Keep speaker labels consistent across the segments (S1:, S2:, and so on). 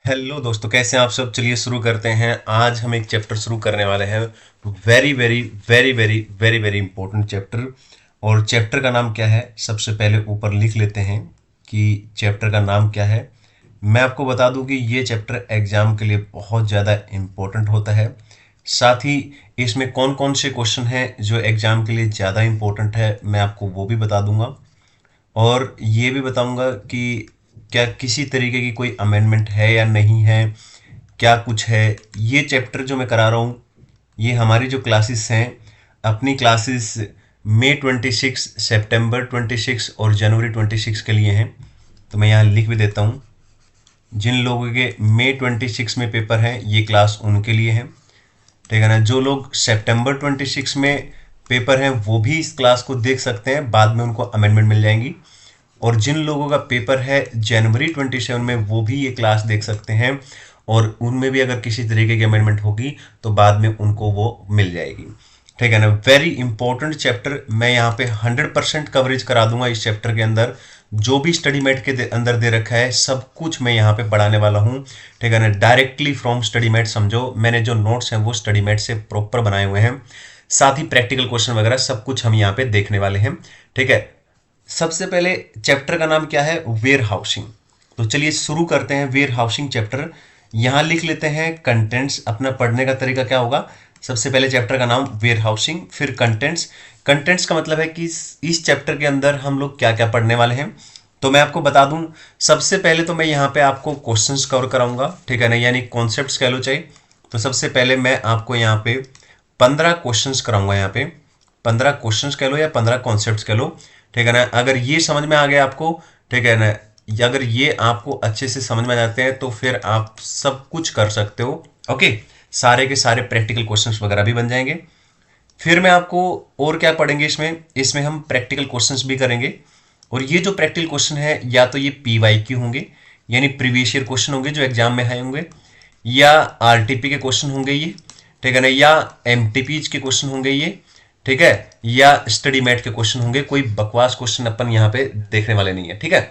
S1: Hello दोस्तों, कैसे हैं आप सब। चलिए शुरू करते हैं। आज हम एक चैप्टर शुरू करने वाले हैं। Very very very very very very important chapter. और चैप्टर का नाम क्या है, सबसे पहले ऊपर लिख लेते हैं कि चैप्टर का नाम क्या है। मैं आपको बता दूं कि ये चैप्टर एग्जाम के लिए बहुत ज़्यादा इम्पोर्टेंट होता है। साथ ही इसमें कौन कौन से क्वेश्चन हैं जो एग्जाम के लिए ज़्यादा इम्पोर्टेंट है, मैं आपको वो भी बता दूंगा। और ये भी बताऊंगा कि क्या किसी तरीके की कोई अमेंडमेंट है या नहीं है, क्या कुछ है। ये चैप्टर जो मैं करा रहा हूँ, ये हमारी जो क्लासेस हैं, अपनी क्लासेस मई 26, सितंबर 26 और जनवरी 26 के लिए हैं। तो मैं यहाँ लिख भी देता हूँ, जिन लोगों के मई 26 में पेपर हैं ये क्लास उनके लिए है। ठीक है ना। जो लोग सितंबर 26 में पेपर हैं वो भी इस क्लास को देख सकते हैं, बाद में उनको अमेंडमेंट मिल जाएंगी। और जिन लोगों का पेपर है जनवरी 27 में वो भी ये क्लास देख सकते हैं, और उनमें भी अगर किसी तरीके की अमेंडमेंट होगी तो बाद में उनको वो मिल जाएगी। ठीक है ना। Very important chapter. मैं यहाँ पे 100% कवरेज करा दूंगा इस चैप्टर के अंदर। जो भी स्टडी मेट के अंदर दे रखा है सब कुछ मैं यहाँ पे पढ़ाने वाला हूँ। ठीक है ना। डायरेक्टली फ्रॉम स्टडी मेट समझो, मैंने जो नोट्स हैं वो स्टडी मेट से प्रॉपर बनाए हुए हैं। साथ ही प्रैक्टिकल क्वेश्चन वगैरह सब कुछ हम यहाँ पे देखने वाले हैं। ठीक है। सबसे पहले चैप्टर का नाम क्या है, वेयर हाउसिंग। तो चलिए शुरू करते हैं वेयर हाउसिंग चैप्टर। यहां लिख लेते हैं कंटेंट्स। अपना पढ़ने का तरीका क्या होगा, सबसे पहले चैप्टर का नाम वेयर हाउसिंग, फिर कंटेंट्स। कंटेंट्स का मतलब है कि इस चैप्टर के अंदर हम लोग क्या क्या पढ़ने वाले हैं। तो मैं आपको बता दूं, सबसे पहले तो मैं यहाँ पे आपको क्वेश्चंस कवर कराऊंगा। ठीक है ना, यानी कॉन्सेप्ट्स कह लो चाहिए। तो सबसे पहले मैं आपको यहाँ पे 15 क्वेश्चंस कराऊंगा। यहाँ पे 15 क्वेश्चंस कह लो या 15 कॉन्सेप्ट्स कह लो। ठीक है ना। अगर ये समझ में आ गया आपको, ठीक है ना, अगर ये आपको अच्छे से समझ में आ जाते हैं तो फिर आप सब कुछ कर सकते हो। ओके। सारे के सारे प्रैक्टिकल क्वेश्चंस वगैरह भी बन जाएंगे। फिर मैं आपको और क्या पढ़ेंगे, इसमें हम प्रैक्टिकल क्वेश्चंस भी करेंगे। और ये जो प्रैक्टिकल क्वेश्चन है या तो ये PYQ होंगे, यानी प्रीवियस ईयर क्वेश्चन होंगे जो एग्जाम में आए होंगे, या RTP के क्वेश्चन होंगे ये। ठीक है ना, या MTPs के क्वेश्चन होंगे ये। ठीक है, या स्टडी मैट के क्वेश्चन होंगे। कोई बकवास क्वेश्चन अपन यहाँ पे देखने वाले नहीं है। ठीक है।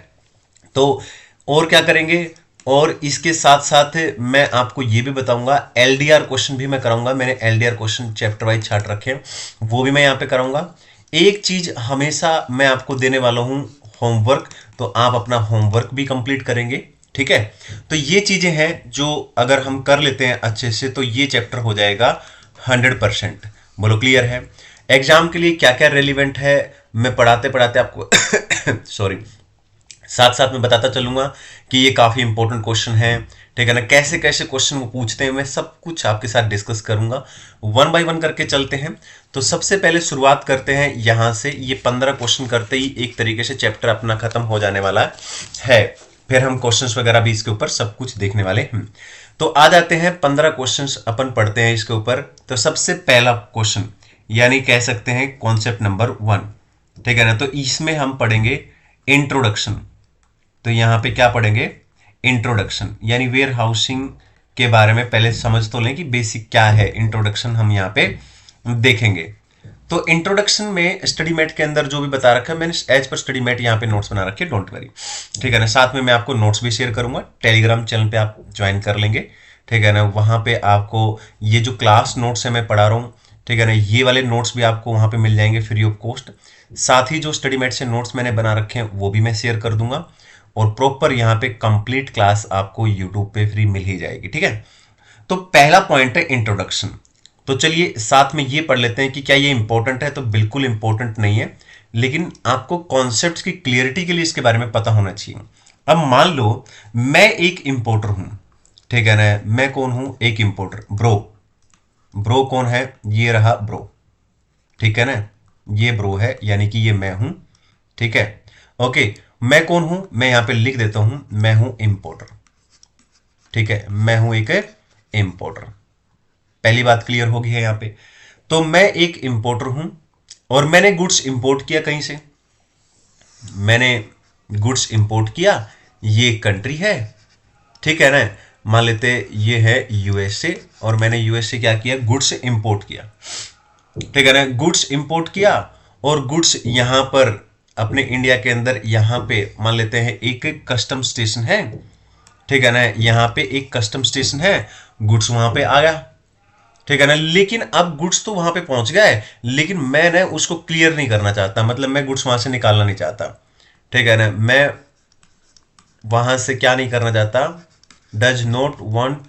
S1: तो और क्या करेंगे, और इसके साथ साथ मैं आपको ये भी बताऊंगा LDR क्वेश्चन भी मैं कराऊंगा। मैंने LDR क्वेश्चन चैप्टर वाइज छाट रखे हैं, वो भी मैं यहाँ पे कराऊंगा। एक चीज हमेशा मैं आपको देने वाला हूं, होमवर्क। तो आप अपना होमवर्क भी कंप्लीट करेंगे। ठीक है। तो ये चीजें हैं जो अगर हम कर लेते हैं अच्छे से तो ये चैप्टर हो जाएगा 100%। बोलो क्लियर है। एग्जाम के लिए क्या क्या रेलिवेंट है मैं पढ़ाते पढ़ाते आपको सॉरी साथ साथ में बताता चलूंगा कि ये काफी इंपॉर्टेंट क्वेश्चन है। ठीक है ना, कैसे कैसे क्वेश्चन वो पूछते हैं मैं सब कुछ आपके साथ डिस्कस करूंगा। 1 बाय 1 करके चलते हैं। तो सबसे पहले शुरुआत करते हैं यहां से। ये 15 क्वेश्चन करते ही एक तरीके से चैप्टर अपना खत्म हो जाने वाला है। फिर हम क्वेश्चंस वगैरह भी इसके ऊपर सब कुछ देखने वाले हैं। तो आ जाते हैं 15 क्वेश्चंस अपन पढ़ते हैं इसके ऊपर। तो सबसे पहला क्वेश्चन, यानी कह सकते हैं कॉन्सेप्ट नंबर 1। ठीक है ना। तो इसमें हम पढ़ेंगे इंट्रोडक्शन। तो यहां पे क्या पढ़ेंगे, इंट्रोडक्शन, यानी वेयर हाउसिंग के बारे में पहले समझ तो लें कि बेसिक क्या है। इंट्रोडक्शन हम यहाँ पे देखेंगे। तो इंट्रोडक्शन में स्टडी मेट के अंदर जो भी बता रखा है, मैंने एज पर स्टडी मेट यहाँ पे नोट्स बना रखे, डोंट वरी। ठीक है ना। साथ में मैं आपको नोट्स भी शेयर करूंगा, टेलीग्राम चैनल पे आप ज्वाइन कर लेंगे। ठीक है ना। वहां पे आपको ये जो क्लास नोट्स है मैं पढ़ा रहा हूँ, ठीक है ना, ये वाले नोट्स भी आपको वहां पे मिल जाएंगे फ्री ऑफ कॉस्ट। साथ ही जो स्टडी मेट से नोट्स मैंने बना रखे हैं वो भी मैं शेयर कर दूंगा। और प्रॉपर यहाँ पे कंप्लीट क्लास आपको यूट्यूब पे फ्री मिल ही जाएगी। ठीक है। तो पहला पॉइंट है इंट्रोडक्शन। तो चलिए साथ में ये पढ़ लेते हैं कि क्या ये इंपॉर्टेंट है। तो बिल्कुल इंपॉर्टेंट नहीं है, लेकिन आपको कॉन्सेप्ट्स की क्लियरिटी के लिए इसके बारे में पता होना चाहिए। अब मान लो मैं एक इंपोर्टर हूं। ठीक है ना। मैं कौन हूं, एक इंपोर्टर। ब्रो, ब्रो कौन है, ये रहा ब्रो। ठीक है ना, ये ब्रो है, यानी कि ये मैं हूं। ठीक है। ओके। मैं कौन हूं, मैं यहां पे लिख देता हूं, मैं हूं इंपोर्टर। ठीक है, मैं हूं एक इंपोर्टर। पहली बात क्लियर होगी है यहां पे। तो मैं एक इंपोर्टर हूं और मैंने गुड्स इंपोर्ट किया कहीं से। मैंने गुड्स इंपोर्ट किया, ये कंट्री है। ठीक है ना। मान लेते ये है USA और मैंने USA क्या किया, गुड्स इंपोर्ट किया। ठीक है ना। गुड्स इंपोर्ट किया और गुड्स यहां पर अपने इंडिया के अंदर यहां पे मान लेते हैं एक कस्टम स्टेशन है। ठीक है ना, यहाँ पे एक कस्टम स्टेशन है, गुड्स वहां पे आ गया, ठीक है ना, लेकिन अब गुड्स तो वहां पे पहुंच गया है, लेकिन मैं ना उसको क्लियर नहीं करना चाहता, मतलब मैं गुड्स वहां से निकालना नहीं चाहता, ठीक है ना, मैं वहां से क्या नहीं करना चाहता, does not want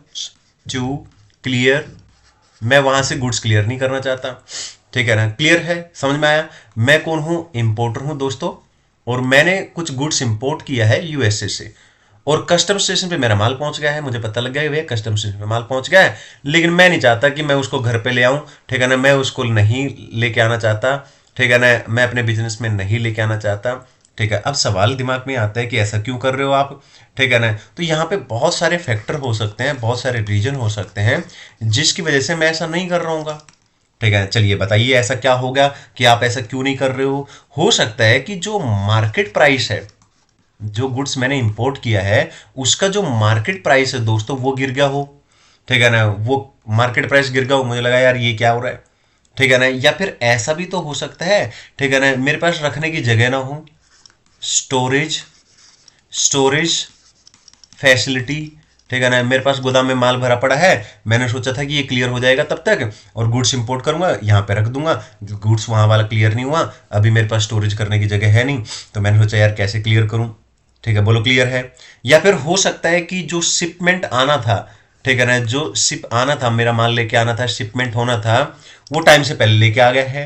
S1: to clear, मैं वहां से गुड्स क्लियर नहीं करना चाहता, ठीक है ना, क्लियर है, समझ में आया। मैं कौन हूं, इंपोर्टर हूं दोस्तों, और मैंने कुछ गुड्स इंपोर्ट किया है यूएसए से, और कस्टम स्टेशन पे मेरा माल पहुंच गया है, मुझे पता लग गया है भैया कस्टम स्टेशन पे माल पहुंच गया है, लेकिन मैं नहीं चाहता कि मैं उसको घर पे ले आऊं, ठीक है ना, मैं उसको नहीं लेके आना चाहता, ठीक है ना, मैं अपने बिजनेस में नहीं लेके आना चाहता, ठीक है। अब सवाल दिमाग में आता है कि ऐसा क्यों कर रहे हो आप, ठीक है ना, तो यहाँ पे बहुत सारे फैक्टर हो सकते हैं, बहुत सारे रीजन हो सकते हैं जिसकी वजह से मैं ऐसा नहीं कर रहा हूँ, ठीक है। चलिए बताइए ऐसा क्या होगा कि आप ऐसा क्यों नहीं कर रहे हो सकता है कि जो मार्केट प्राइस है, जो गुड्स मैंने इंपोर्ट किया है उसका जो मार्केट प्राइस है दोस्तों वो गिर गया हो, ठीक है ना, वो मार्केट प्राइस गिर गया हो, मुझे लगा यार ये क्या हो रहा है, ठीक है ना, या फिर ऐसा भी तो हो सकता है, ठीक है ना, मेरे पास रखने की जगह ना हो, स्टोरेज स्टोरेज फैसिलिटी, ठीक है ना, मेरे पास गोदाम में माल भरा पड़ा है, मैंने सोचा था कि ये क्लियर हो जाएगा तब तक, और गुड्स इंपोर्ट करूंगा यहाँ पे रख दूंगा, गुड्स वहां वाला क्लियर नहीं हुआ, अभी मेरे पास स्टोरेज करने की जगह है नहीं, तो मैंने सोचा यार कैसे क्लियर करूं, ठीक है, बोलो क्लियर है। या फिर हो सकता है कि जो शिपमेंट आना था, ठीक है ना, जो शिप आना था, मेरा माल लेके आना था, शिपमेंट होना था, वो टाइम से पहले लेके आ गया है,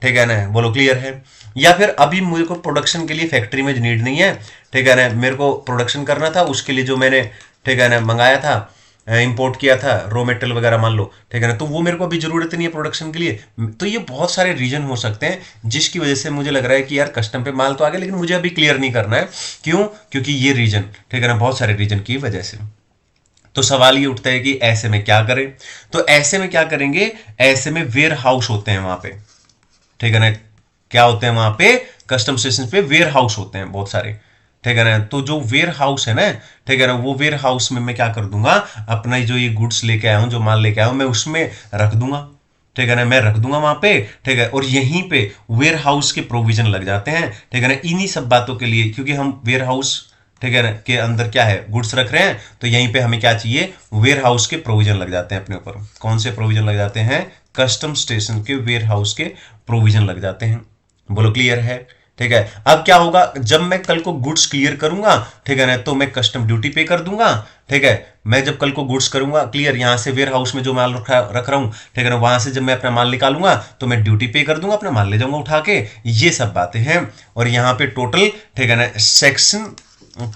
S1: ठीक है ना, बोलो क्लियर है। या फिर अभी मुझे को प्रोडक्शन के लिए फैक्ट्री में नीड नहीं है, ठीक है ना, मेरे को प्रोडक्शन करना था, उसके लिए जो मैंने, ठीक है ना, मंगाया था, इंपोर्ट किया था रॉ मेटेरियल वगैरह मान लो, ठीक है ना, तो वो मेरे को अभी जरूरत नहीं है प्रोडक्शन के लिए, तो ये बहुत सारे रीजन हो सकते हैं जिसकी वजह से मुझे लग रहा है कि यार कस्टम पे माल तो आ गया लेकिन मुझे अभी क्लियर नहीं करना है, क्यों, क्योंकि ये रीजन, ठीक है ना, बहुत सारे रीजन की वजह से। तो सवाल ये उठता है कि ऐसे में क्या करें, तो ऐसे में क्या करेंगे, ऐसे में वेयर हाउस होते हैं वहां पे, ठीक है ना, क्या होते हैं वहां पे, कस्टम स्टेशन पे वेयर हाउस होते हैं बहुत सारे, ठीक है ना, तो जो वेयर हाउस है ना, ठीक है ना, वो वेयर हाउस में मैं क्या कर दूंगा, अपना जो ये गुड्स लेके आया हूं, जो माल लेके आया हूं, मैं उसमें रख दूंगा, ठीक है ना, मैं रख दूंगा वहां पे, ठीक है, और यहीं पे वेयर हाउस के प्रोविजन लग जाते हैं, ठीक है ना, इन्हीं सब बातों के लिए, क्योंकि हम वेयर हाउस, ठीक है ना, के अंदर क्या है, गुड्स रख रहे हैं, तो यहीं पे हमें क्या चाहिए, वेयर हाउस के प्रोविजन लग जाते हैं अपने ऊपर। कौन से प्रोविजन लग जाते हैं, कस्टम स्टेशन के वेयर हाउस के प्रोविजन लग जाते हैं, बोलो क्लियर है, ठीक है। अब क्या होगा, जब मैं कल को गुड्स क्लियर करूंगा, ठीक है ना, तो मैं कस्टम ड्यूटी पे कर दूंगा, ठीक है, मैं जब कल को गुड्स करूंगा क्लियर, यहां से वेयर हाउस में जो माल रख रहा हूं, ठीक है ना, वहां से जब मैं अपना माल निकालूंगा तो मैं ड्यूटी पे कर दूंगा, अपना माल ले जाऊंगा उठा के, ये सब बातें हैं। और यहाँ पे टोटल, ठीक है ना, सेक्शन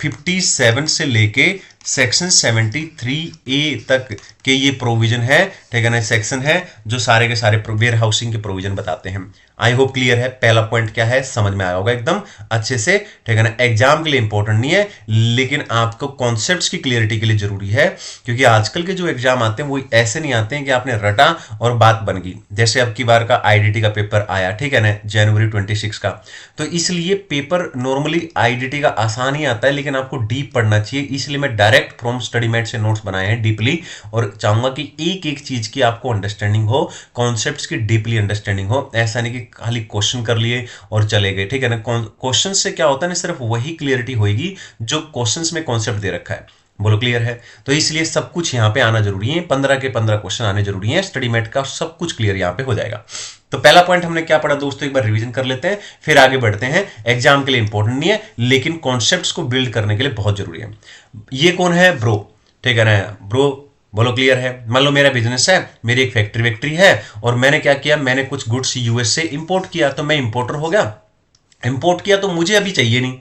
S1: 57 से लेके सेक्शन 73A तक के ये प्रोविजन है, ठीक है ना, सेक्शन है जो सारे के सारे वेयर हाउसिंग के प्रोविजन बताते हैं। आई होप क्लियर है, पहला पॉइंट क्या है समझ में आया होगा एकदम अच्छे से, ठीक है ना, एग्जाम के लिए इंपॉर्टेंट नहीं है लेकिन आपको कॉन्सेप्ट्स की क्लियरिटी के लिए जरूरी है, क्योंकि आजकल के जो एग्जाम आते हैं वो ऐसे नहीं आते हैं कि आपने रटा और बात बन गई, जैसे अब की बार का आईडीटी का पेपर आया, ठीक है ना, जनवरी 26 का, तो इसलिए पेपर नॉर्मली आईडीटी का आसान ही आता है लेकिन आपको डीप पढ़ना चाहिए, इसलिए मैं डायरेक्ट फ्रॉम स्टडीमेट से नोट्स बनाए हैं डीपली, और चाहूंगा कि एक एक चीज की आपको अंडरस्टैंडिंग हो, कॉन्सेप्ट्स की डीपली अंडरस्टैंडिंग हो, ऐसा नहीं कि खाली क्वेश्चन कर लिए और चले गए, ठीक है ना। क्वेश्चन से क्या होता है ना, सिर्फ वही क्लियरिटी होगी जो क्वेश्चंस में कॉन्सेप्ट दे रखा है, बोलो क्लियर है। तो इसलिए सब कुछ यहाँ पे आना जरूरी है, 15 के 15 क्वेश्चन आने जरूरी है, स्टडीमेट का सब कुछ क्लियर यहाँ पे हो जाएगा। तो पहला पॉइंट हमने क्या पढ़ा दोस्तों, एक बार रिवीजन कर लेते हैं फिर आगे बढ़ते हैं। एग्जाम के लिए इंपॉर्टेंट नहीं है लेकिन कॉन्सेप्ट्स को बिल्ड करने के लिए बहुत जरूरी है। ये कौन है, ब्रो, ठीक है ना, ब्रो, बोलो क्लियर है। मान लो मेरा बिजनेस है, मेरी एक फैक्ट्री है और मैंने क्या किया, मैंने कुछ गुड्स यूएस से इंपोर्ट किया, तो मैं इंपोर्टर हो गया, इंपोर्ट किया तो मुझे अभी चाहिए नहीं,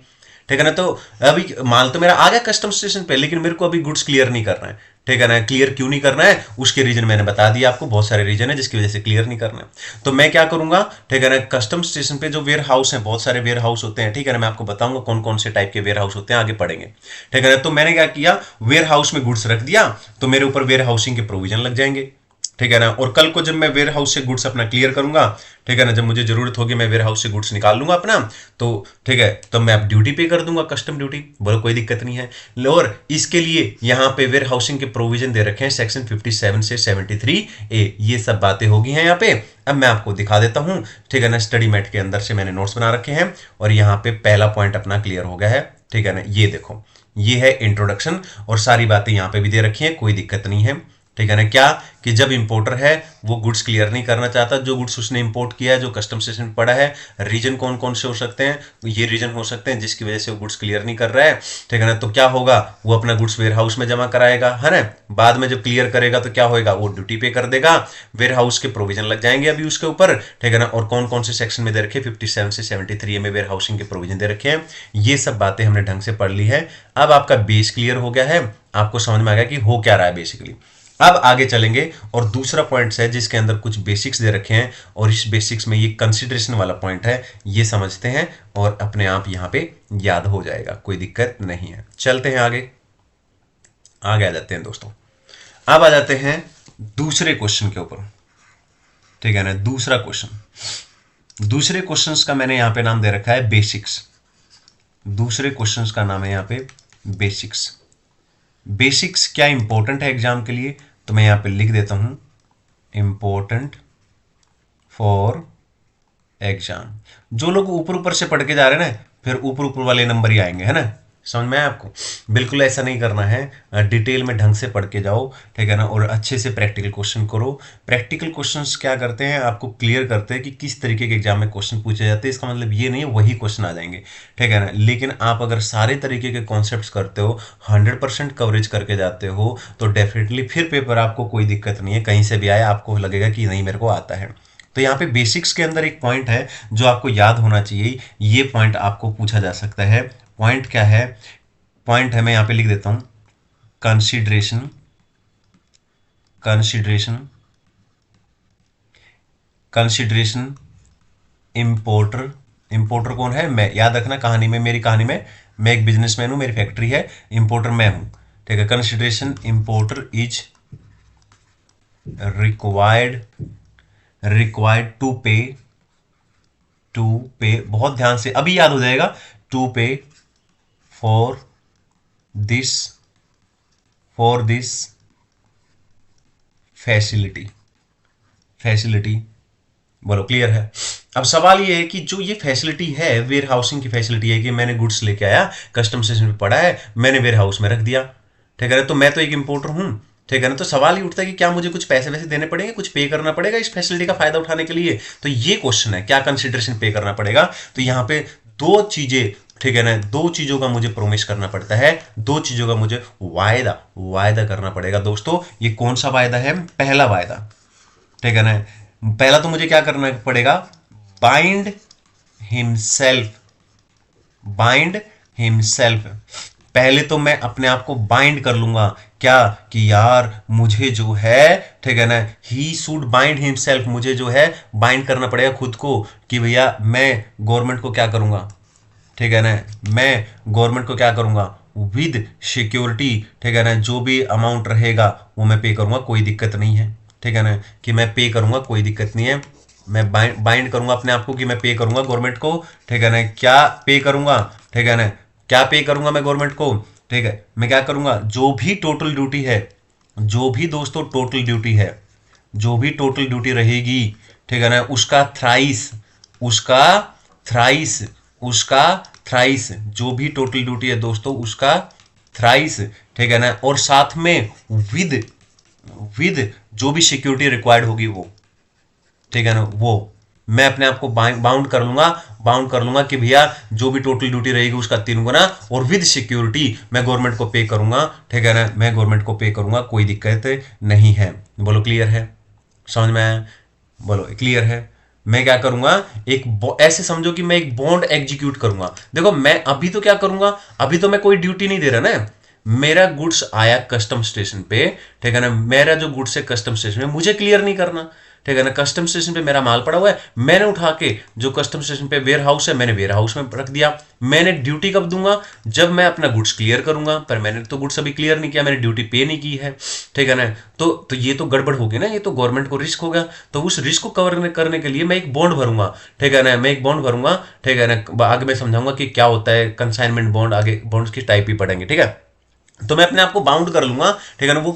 S1: ठीक है ना, तो अभी माल तो मेरा आ गया कस्टम स्टेशन पे लेकिन मेरे को अभी गुड्स क्लियर नहीं करना है, ठीक है ना। क्लियर क्यों नहीं करना है, उसके रीजन मैंने बता दिया आपको, बहुत सारे रीजन है जिसकी वजह से क्लियर नहीं करना है। तो मैं क्या करूंगा, ठीक है ना, कस्टम स्टेशन पे जो वेयर हाउस है, बहुत सारे वेयर हाउस होते हैं, ठीक है ना, मैं आपको बताऊंगा कौन कौन से टाइप के वेयर हाउस होते हैं, आगे पढ़ेंगे, ठीक है ना। तो मैंने क्या किया, वेयर हाउस में गुड्स रख दिया तो मेरे ऊपर वेयर हाउसिंग के प्रोविजन लग जाएंगे, ठीक है ना। और कल को जब मैं वेयर हाउस से गुड्स अपना क्लियर करूंगा, ठीक है ना, जब मुझे जरूरत होगी मैं वेयर हाउस से गुड्स निकाल लूंगा अपना, तो ठीक है, तो मैं अब ड्यूटी पे कर दूंगा, कस्टम ड्यूटी, बोलो कोई दिक्कत नहीं है। और इसके लिए यहाँ पे वेयर हाउसिंग के प्रोविजन दे रखे हैं सेक्शन 57 से 73A, ये सब बातें होगी हैं यहाँ पे। अब मैं आपको दिखा देता हूँ, ठीक है ना, स्टडी मैट के अंदर से मैंने नोट्स बना रखे हैं और यहाँ पे पहला पॉइंट अपना क्लियर हो गया है, ठीक है ना। ये देखो, ये है इंट्रोडक्शन, और सारी बातें यहाँ पे भी दे रखी हैं, कोई दिक्कत नहीं है, ठीक है ना। क्या कि जब इंपोर्टर है वो गुड्स क्लियर नहीं करना चाहता, जो गुड्स उसने इंपोर्ट किया है, जो कस्टम स्टेशन में पड़ा है, रीजन कौन कौन से हो सकते हैं, ये रीजन हो सकते हैं जिसकी वजह से वो गुड्स क्लियर नहीं कर रहा है, ठीक है ना। तो क्या होगा, वो अपना गुड्स वेयर हाउस में जमा कराएगा, है ना। बाद में जब क्लियर करेगा तो क्या होगा, वो ड्यूटी पे कर देगा, वेयर हाउस के प्रोविजन लग जाएंगे अभी उसके ऊपर, ठीक है ना। और कौन कौन से सेक्शन में दे रखे, 57 से 73 में वेयर हाउसिंग के प्रोविजन दे रखे हैं। ये सब बातें हमने ढंग से पढ़ ली है। अब आपका बेस क्लियर हो गया है, आपको समझ में आ गया कि हो क्या रहा है बेसिकली। अब आगे चलेंगे और दूसरा पॉइंट है जिसके अंदर कुछ बेसिक्स दे रखे हैं, और इस बेसिक्स में ये कंसीडरेशन वाला पॉइंट है, ये समझते हैं और अपने आप यहां पे याद हो जाएगा, कोई दिक्कत नहीं है। चलते हैं आगे, आगे आ जाते हैं दोस्तों। अब आ जाते हैं दूसरे क्वेश्चन के ऊपर, ठीक है ना। दूसरा क्वेश्चन, दूसरे क्वेश्चंस का मैंने यहां पे नाम दे रखा है बेसिक्स। दूसरे क्वेश्चंस का नाम है यहां पे बेसिक्स। बेसिक्स क्या इंपॉर्टेंट है एग्जाम के लिए, तो मैं यहां पे लिख देता हूं इंपॉर्टेंट फॉर एग्जाम। जो लोग ऊपर ऊपर से पढ़ के जा रहे हैं ना, फिर ऊपर ऊपर वाले नंबर ही आएंगे, है ना। समझ में आया आपको, बिल्कुल ऐसा नहीं करना है, डिटेल में ढंग से पढ़ के जाओ, ठीक है ना। और अच्छे से प्रैक्टिकल क्वेश्चन करो। प्रैक्टिकल क्वेश्चंस क्या करते हैं, आपको क्लियर करते हैं कि किस तरीके के एग्जाम में क्वेश्चन पूछे जाते हैं। इसका मतलब ये नहीं है वही क्वेश्चन आ जाएंगे, ठीक है ना। लेकिन आप अगर सारे तरीके के कॉन्सेप्ट करते हो, 100% कवरेज करके जाते हो, तो डेफिनेटली फिर पेपर आपको कोई दिक्कत नहीं है, कहीं से भी आए आपको लगेगा कि नहीं मेरे को आता है। तो यहाँ पे बेसिक्स के अंदर एक पॉइंट है जो आपको याद होना चाहिए, ये पॉइंट आपको पूछा जा सकता है। पॉइंट क्या है, पॉइंट है, मैं यहाँ पे लिख देता हूं consideration. Consideration, consideration importer. Importer कौन है, मैं। याद रखना कहानी में, मेरी कहानी में मैं एक बिजनेसमैन हूं, मेरी फैक्ट्री है, इंपोर्टर मैं हूं, ठीक है। Consideration importer is required to pay, बहुत ध्यान से अभी याद हो जाएगा, टू पे फॉर दिस फैसिलिटी। बोलो क्लियर है। अब सवाल ये है कि जो ये फैसिलिटी है, वेयर हाउसिंग की फैसिलिटी है कि मैंने गुड्स लेके आया, कस्टम स्टेशन पे पड़ा है, मैंने वेयर हाउस में रख दिया, ठीक है। तो मैं तो एक इंपोर्टर हूं, ठीक है ना। तो सवाल ये उठता है कि क्या मुझे कुछ पैसे वैसे देने पड़ेंगे, कुछ पे करना पड़ेगा इस फैसिलिटी का फायदा उठाने के लिए। तो ये क्वेश्चन है, क्या कंसिडरेशन पे करना पड़ेगा। तो यहाँ पे दो चीजें, ठीक है ना, दो चीजों का मुझे प्रोमिस करना पड़ता है, दो चीजों का मुझे वायदा करना पड़ेगा दोस्तों। ये कौन सा वायदा है, पहला वायदा, ठीक है ना। पहला तो मुझे क्या करना पड़ेगा, बाइंड हिमसेल्फ। पहले तो मैं अपने आप को बाइंड कर लूंगा, क्या कि यार मुझे जो है, ठीक है ना, ही शुड बाइंड हिमसेल्फ, मुझे जो है बाइंड करना पड़ेगा खुद को, कि भैया मैं गवर्नमेंट को क्या करूंगा, ठीक है ना, मैं गवर्नमेंट को क्या करूंगा विद सिक्योरिटी, ठीक है ना, जो भी अमाउंट रहेगा वो मैं पे करूंगा, कोई दिक्कत नहीं है, ठीक है ना, कि मैं पे करूंगा, कोई दिक्कत नहीं है। मैं बाइंड करूंगा अपने आप को कि मैं पे करूंगा गवर्नमेंट को, ठीक है ना। क्या पे करूंगा, ठीक है ना, क्या पे करूंगा मैं गवर्नमेंट को, ठीक है। मैं क्या करूंगा, जो भी टोटल ड्यूटी है, जो भी दोस्तों टोटल ड्यूटी है, जो भी टोटल ड्यूटी रहेगी, ठीक है ना, उसका थ्राइस, जो भी टोटल ड्यूटी है दोस्तों उसका थ्राइस, ठीक है ना। और साथ में विद जो भी सिक्योरिटी रिक्वायर्ड होगी वो, ठीक है ना, वो मैं अपने आप को बाउंड कर लूंगा कि भैया जो भी टोटल ड्यूटी रहेगी उसका 3 गुना, और विद सिक्योरिटी मैं गवर्नमेंट को पे करूंगा, ठीक है ना, मैं गवर्नमेंट को पे करूंगा, कोई दिक्कत नहीं है। बोलो क्लियर है, समझ में आया, बोलो क्लियर है। मैं क्या करूंगा, ऐसे समझो कि मैं एक बॉन्ड एग्जीक्यूट करूंगा। देखो मैं अभी तो क्या करूंगा, अभी तो मैं कोई ड्यूटी नहीं दे रहा ना, मेरा गुड्स आया कस्टम स्टेशन पे, ठीक है ना, मेरा जो गुड्स है कस्टम स्टेशन में मुझे क्लियर नहीं करना, ठीक है ना। कस्टम स्टेशन पे मेरा माल पड़ा हुआ है, मैंने उठा के जो कस्टम स्टेशन पे वेयर हाउस है, मैंने वेयर हाउस में रख दिया। मैंने ड्यूटी कब दूंगा, जब मैं अपना गुड्स क्लियर करूंगा, पर मैंने तो गुड्स अभी क्लियर नहीं किया, मैंने ड्यूटी पे नहीं की है, ठीक है ना। तो ये तो गड़बड़ होगी ना, ये तो गवर्नमेंट को रिस्क होगा। तो उस रिस्क को कवर करने के लिए मैं एक बॉन्ड भरूंगा, ठीक है ना, मैं एक बॉन्ड भरूंगा, ठीक है ना। आगे मैं समझाऊंगा कि क्या होता है कंसाइनमेंट बॉन्ड, आगे बॉन्ड्स की टाइप ही पढ़ेंगे, ठीक है। तो मैं अपने आप को बाउंड कर लूंगा, ठीक है ना। वो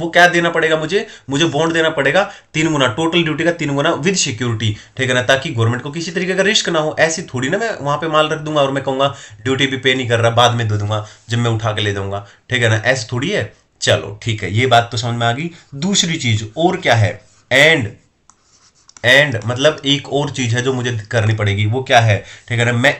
S1: क्या देना पड़ेगा मुझे बॉन्ड देना पड़ेगा 3 गुना, टोटल ड्यूटी का 3 गुना विद सिक्योरिटी, ठीक है ना, ताकि गवर्नमेंट को किसी तरीके का रिस्क ना हो। ऐसी थोड़ी ना मैं वहां पे माल रख दूंगा और मैं कहूंगा ड्यूटी भी पे नहीं कर रहा, बाद में दे दूंगा जब मैं उठा के ले जाऊंगा, ठीक है ना, ऐसी थोड़ी है। चलो ठीक है, ये बात तो समझ में आ गई। दूसरी चीज और क्या है, एंड मतलब एक और चीज है जो मुझे करनी पड़ेगी, वो क्या है, ठीक है ना, मैं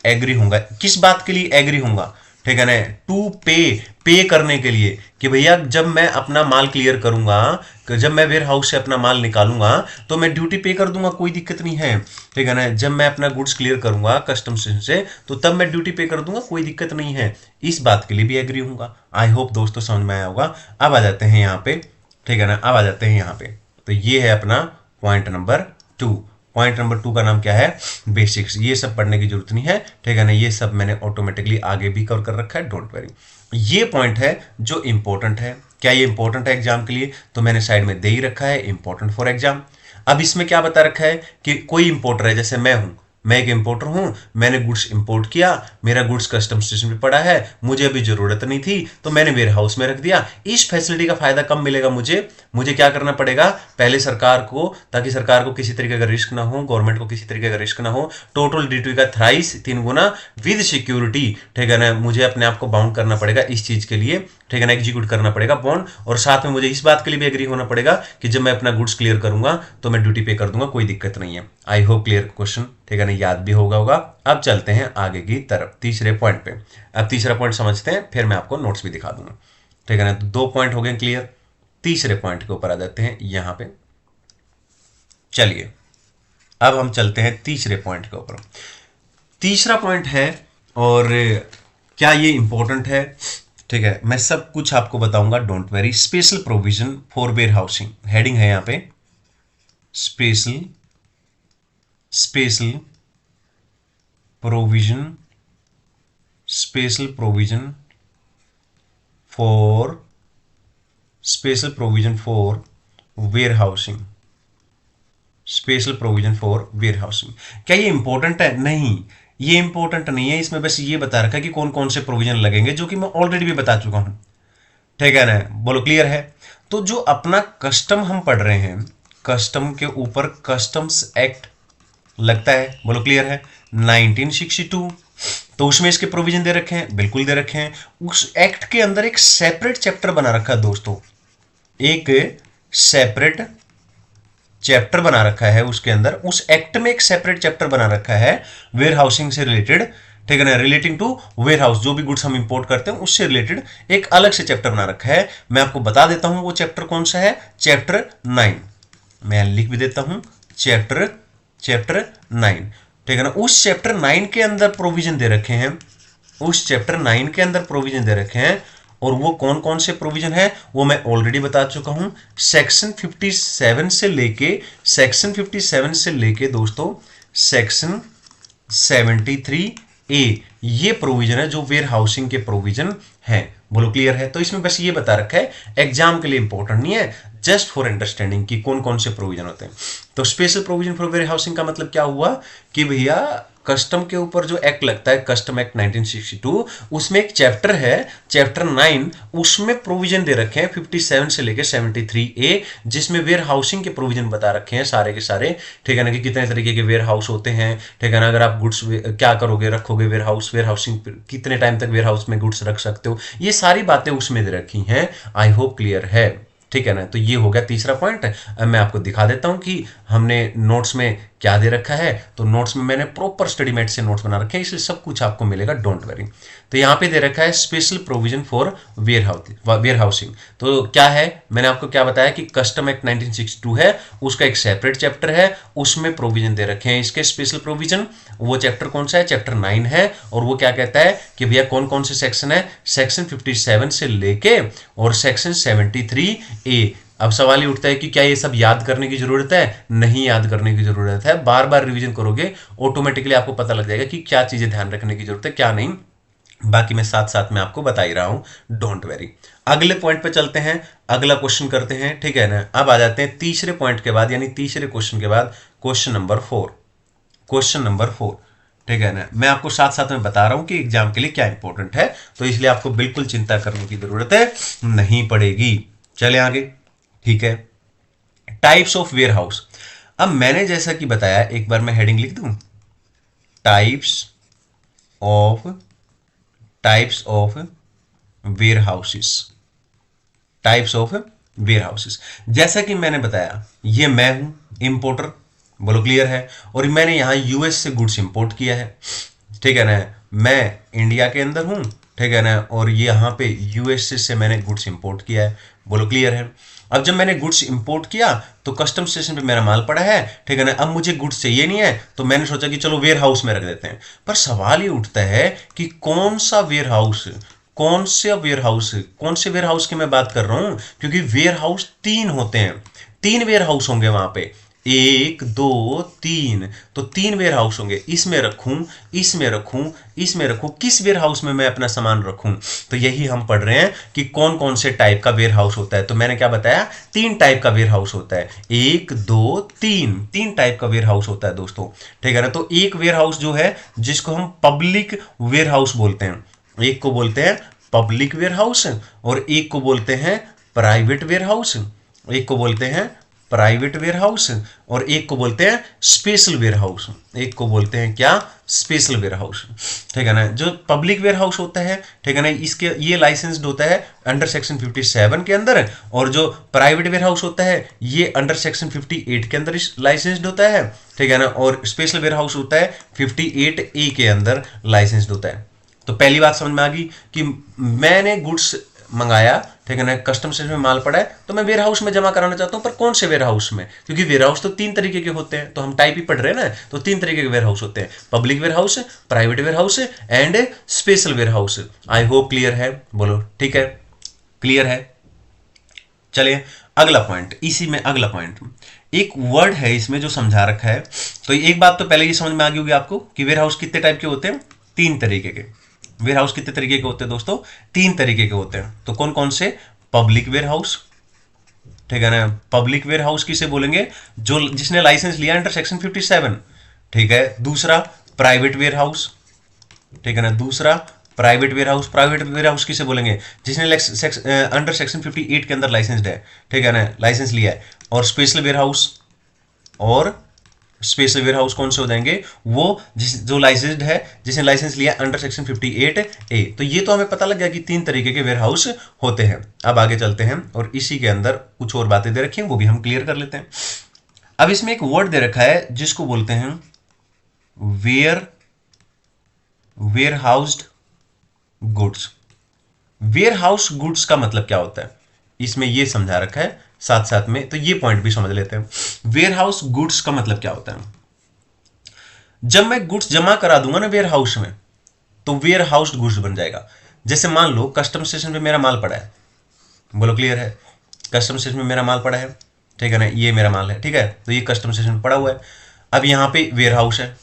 S1: एग्री होऊंगा। किस बात के लिए एग्री होऊंगा, ठीक है ना, टू पे करने के लिए, कि भैया जब मैं अपना माल क्लियर करूंगा, जब मैं वेयर हाउस से अपना माल निकालूंगा तो मैं ड्यूटी पे कर दूंगा, कोई दिक्कत नहीं है, ठीक है ना। जब मैं अपना गुड्स क्लियर करूंगा कस्टम्स से तो तब मैं ड्यूटी पे कर दूंगा, कोई दिक्कत नहीं है। इस बात के लिए भी एग्री होऊंगा। आई होप दोस्तों समझ में आया होगा। अब आ जाते हैं यहाँ पे, ठीक है ना, अब आ जाते हैं यहाँ पे। तो ये है अपना पॉइंट नंबर 2। पॉइंट नंबर 2 का नाम क्या है, बेसिक्स। ये सब पढ़ने की जरूरत नहीं है, ठीक है ना, ये सब मैंने ऑटोमेटिकली आगे भी कवर कर रखा है, डोंट वरी। ये पॉइंट है जो इंपॉर्टेंट है। क्या ये इंपॉर्टेंट है एग्जाम के लिए, तो मैंने साइड में दे ही रखा है, इंपॉर्टेंट फॉर एग्जाम। अब इसमें क्या बता रखा है कि कोई इंपोर्टर है, जैसे मैं एक इंपोर्टर हूं, मैंने गुड्स इंपोर्ट किया, मेरा गुड्स कस्टम स्टेशन पे पड़ा है, मुझे अभी जरूरत नहीं थी तो मैंने वेयर हाउस में रख दिया। इस फैसिलिटी का फायदा कब मिलेगा मुझे क्या करना पड़ेगा, पहले सरकार को, ताकि सरकार को किसी तरीके का रिस्क ना हो, गवर्नमेंट को किसी तरीके का रिस्क ना हो, टोटल ड्यूटी का थ्राइस 3 गुना विद सिक्योरिटी, ठीक है ना, मुझे अपने आप को बाउंड करना पड़ेगा इस चीज के लिए, ठीक है ना, एग्जीक्यूट करना पड़ेगा बॉन्ड। और साथ में मुझे इस बात के लिए भी एग्री होना पड़ेगा कि जब मैं अपना गुड्स क्लियर करूंगा तो मैं ड्यूटी पे कर दूंगा, कोई दिक्कत नहीं है। आई होप क्लियर क्वेश्चन, ठीक है ना, याद भी होगा। अब चलते हैं आगे की तरफ, तीसरे पॉइंट पे। अब तीसरा पॉइंट समझते हैं, फिर मैं आपको नोट्स भी दिखा दूंगा, ठीक है ना। तो 2 पॉइंट हो गए क्लियर। तीसरे पॉइंट के ऊपर आ जाते हैं यहां पे। चलिए अब हम चलते हैं तीसरे पॉइंट के ऊपर। तीसरा पॉइंट है, और क्या ये इंपॉर्टेंट है, ठीक है, मैं सब कुछ आपको बताऊंगा, don't worry. Special provision for warehousing, heading है यहां पे, special provision for warehousing. क्या ये इंपॉर्टेंट है? नहीं, ये इंपॉर्टेंट नहीं है। इसमें बस ये बता रखा है कि कौन कौन से प्रोविजन लगेंगे, जो कि मैं ऑलरेडी भी बता चुका हूं, ठीक है ना। बोलो क्लियर है। तो जो अपना कस्टम हम पढ़ रहे हैं, कस्टम के ऊपर कस्टम्स एक्ट लगता है, बोलो क्लियर है, 1962। तो उसमें इसके प्रोविजन दे रखे हैं, बिल्कुल दे रखे हैं। उस एक्ट के अंदर एक सेपरेट चैप्टर बना रखा है दोस्तों, एक सेपरेट चैप्टर बना रखा है उसके अंदर, उस एक्ट में एक सेपरेट चैप्टर बना रखा है वेयर हाउसिंग से रिलेटेड, ठीक है ना, रिलेटिंग टू वेयर हाउस। जो भी गुड्स हम इंपोर्ट करते हैं उससे रिलेटेड एक अलग से चैप्टर बना रखा है। मैं आपको बता देता हूं वो चैप्टर कौन सा है, चैप्टर 9। मैं लिख भी देता हूं, चैप्टर 9, ठीक है ना। उस चैप्टर 9 के अंदर प्रोविजन दे रखे हैं, उस चैप्टर 9 के अंदर प्रोविजन दे रखे हैं। और वो कौन कौन से प्रोविजन है वो मैं ऑलरेडी बता चुका हूं। सेक्शन 57 से लेके दोस्तों सेक्शन 73A, ये प्रोविजन है जो वेयर हाउसिंग के प्रोविजन है। बोलो क्लियर है। तो इसमें बस ये बता रखा है, एग्जाम के लिए इंपॉर्टेंट नहीं है, जस्ट फॉर अंडरस्टैंडिंग कि कौन कौन से प्रोविजन होते हैं। तो special provision for warehousing का मतलब क्या हुआ कि भैया कस्टम के ऊपर जो एक्ट लगता है, कस्टम एक्ट 1962, उसमें एक चैप्टर है, चैप्टर 9, उसमें प्रोविजन दे रखे हैं 57 से लेकर 73A, जिसमें वेयर हाउसिंग के प्रोविजन बता रखे हैं सारे के सारे, ठीक है ना, कि कितने तरीके के वेयर हाउस होते हैं, ठीक है ना। अगर आप गुड्स क्या करोगे, रखोगे वेयर हाउसिंग कितने टाइम तक वेयर हाउस में गुड्स रख सकते हो, ये सारी बातें उसमें दे रखी हैं। आई होप क्लियर है, ठीक है ना। तो ये हो गया तीसरा पॉइंट। अब मैं आपको दिखा देता हूं कि हमने नोट्स में क्या दे रखा है। तो नोट्स में मैंने प्रॉपर स्टडी मेट से नोट्स बना रखे हैं, इसलिए सब कुछ आपको मिलेगा, डोंट वरी। तो यहां पे दे रखा है special provision for warehousing. तो क्या है, मैंने आपको क्या बताया कि कस्टम एक्ट 1962 है, उसका एक सेपरेट चैप्टर है, उसमें प्रोविजन दे रखे हैं इसके स्पेशल प्रोविजन। वो चैप्टर कौन सा है, चैप्टर 9 है। और वो क्या कहता है कि भैया कौन कौन से सेक्शन है, सेक्शन 57 से लेके और सेक्शन 73A। अब सवाल ये उठता है कि क्या ये सब याद करने की जरूरत है? नहीं याद करने की जरूरत है, बार बार रिवीजन करोगे ऑटोमेटिकली आपको पता लग जाएगा कि क्या चीजें ध्यान रखने की जरूरत है, क्या नहीं। बाकी मैं साथ साथ में आपको बता ही रहा हूं, डोंट वेरी। अगले पॉइंट पे चलते हैं, अगला क्वेश्चन करते हैं, ठीक है ना। अब आ जाते हैं तीसरे पॉइंट के बाद, यानी तीसरे क्वेश्चन के बाद क्वेश्चन नंबर 4। ठीक है ना, मैं आपको साथ साथ में बता रहा हूं कि एग्जाम के लिए क्या इंपॉर्टेंट है, तो इसलिए आपको बिल्कुल चिंता करने की जरूरत है नहीं पड़ेगी। चले आगे। ठीक है, टाइप्स ऑफ वेयर हाउस। अब मैंने जैसा कि बताया, एक बार मैं हेडिंग लिख दूं, types of warehouses. Types of warehouses, जैसा कि मैंने बताया, ये मैं हूं इंपोर्टर, बोलो क्लियर है, और मैंने यहां यूएस से गुड्स इंपोर्ट किया है। ठीक है ना, मैं इंडिया के अंदर हूं, ठीक है ना, और ये यहां पे यूएस से मैंने गुड्स इंपोर्ट किया है, बोलो क्लियर है। अब जब मैंने गुड्स इंपोर्ट किया तो कस्टम स्टेशन पे मेरा माल पड़ा है, ठीक है ना, अब मुझे गुड्स चाहिए नहीं है, तो मैंने सोचा कि चलो वेयर हाउस में रख देते हैं। पर सवाल ये उठता है कि कौन सा वेयर हाउस, कौन से वेयर हाउस, कौन से वेयर हाउस की मैं बात कर रहा हूं, क्योंकि वेयर हाउस 3 होते हैं, 3 वेयर हाउस होंगे वहां पे, 1 2 3, तो 3 वेयर हाउस होंगे। इसमें रखूं, इसमें रखूं, इसमें रखूं, किस वेयर हाउस में मैं अपना सामान रखूं, तो यही हम पढ़ रहे हैं कि कौन कौन से टाइप का वेयर हाउस होता है। तो मैंने क्या बताया, 3 टाइप का वेयर हाउस होता है, 1 2 3, 3 टाइप का वेयर हाउस होता है दोस्तों। ठीक है ना, तो एक वेयर हाउस जो है जिसको हम पब्लिक वेयर हाउस बोलते हैं, एक को बोलते हैं पब्लिक वेयर हाउस, और एक को बोलते हैं प्राइवेट वेयर हाउस, एक को बोलते हैं प्राइवेट वेयर हाउस, और एक को बोलते हैं स्पेशल वेयर हाउस, एक को बोलते हैं क्या, स्पेशल वेयर हाउस। ठीक है ना, जो पब्लिक वेयर हाउस होता है, ठीक है ना, इसके ये लाइसेंस्ड होता है अंडर सेक्शन 57 के अंदर, और जो प्राइवेट वेयर हाउस होता है ये अंडर सेक्शन 58 के अंदर लाइसेंस्ड होता है। ठीक है ना, और स्पेशल वेयर हाउस होता है 58A के अंदर लाइसेंस्ड होता है। तो पहली बात समझ में आ गई कि मैंने गुड्स मंगाया, ठीक है ना, कस्टम स्टेशन में माल पड़ा है, तो मैं वेयर हाउस में जमा कराना चाहता हूं, पर कौन से वेयर हाउस में, क्योंकि वेयर हाउस तो 3 तरीके के होते हैं, तो हम टाइप ही पढ़ रहे हैं ना, तो 3 तरीके के वेयर हाउस होते हैं, public warehouse, private warehouse and special warehouse. I hope clear है, बोलो ठीक है, क्लियर है। चलिए अगला पॉइंट, इसी में अगला पॉइंट, एक वर्ड है इसमें जो समझा रखा है। तो एक बात तो पहले ये समझ में आ गई होगी आपको कि वेयर हाउस कितने टाइप के होते हैं, 3 तरीके के। वेयर हाउस कितने तरीके के होते हैं दोस्तों, 3 तरीके के होते हैं। तो कौन कौन से, पब्लिक वेयर हाउस, ठीक है ना, पब्लिक वेयर हाउस किसे बोलेंगे, जो जिसने लाइसेंस लिया अंडर सेक्शन 57, ठीक है। दूसरा प्राइवेट वेयर हाउस, ठीक है ना, दूसरा private warehouse, private warehouse किसे बोलेंगे, जिसने अंडर सेक्शन 58 के अंदर लाइसेंस्ड है, ठीक है ना, लाइसेंस लिया है। और स्पेशल वेयर हाउस, और स्पेशल वेयर हाउस कौन से हो जाएंगे, वो जो लाइसेंस्ड है, जिसने लाइसेंस लिया अंडर सेक्शन 58A। तो ये तो हमें पता लग गया कि 3 तरीके के वेयर हाउस होते हैं। अब आगे चलते हैं और इसी के अंदर कुछ और बातें दे रखी हैं, वो भी हम क्लियर कर लेते हैं। अब इसमें एक वर्ड दे रखा है जिसको बोलते हैं warehoused goods. Warehouse goods का मतलब क्या होता है, इसमें यह समझा रखा है साथ साथ में, तो ये पॉइंट भी समझ लेते हैं। वेयर हाउस गुड्स का मतलब क्या होता है, जब मैं गुड्स जमा करा दूंगा ना वेयर हाउस में, तो वेयर हाउस गुड्स बन जाएगा। जैसे मान लो कस्टम स्टेशन पे मेरा माल पड़ा है, बोलो क्लियर है, कस्टम स्टेशन में मेरा माल पड़ा है, ठीक है ना, ये मेरा माल है, ठीक है, तो ये कस्टम स्टेशन में पड़ा हुआ है। अब यहाँ पे वेयर हाउस है,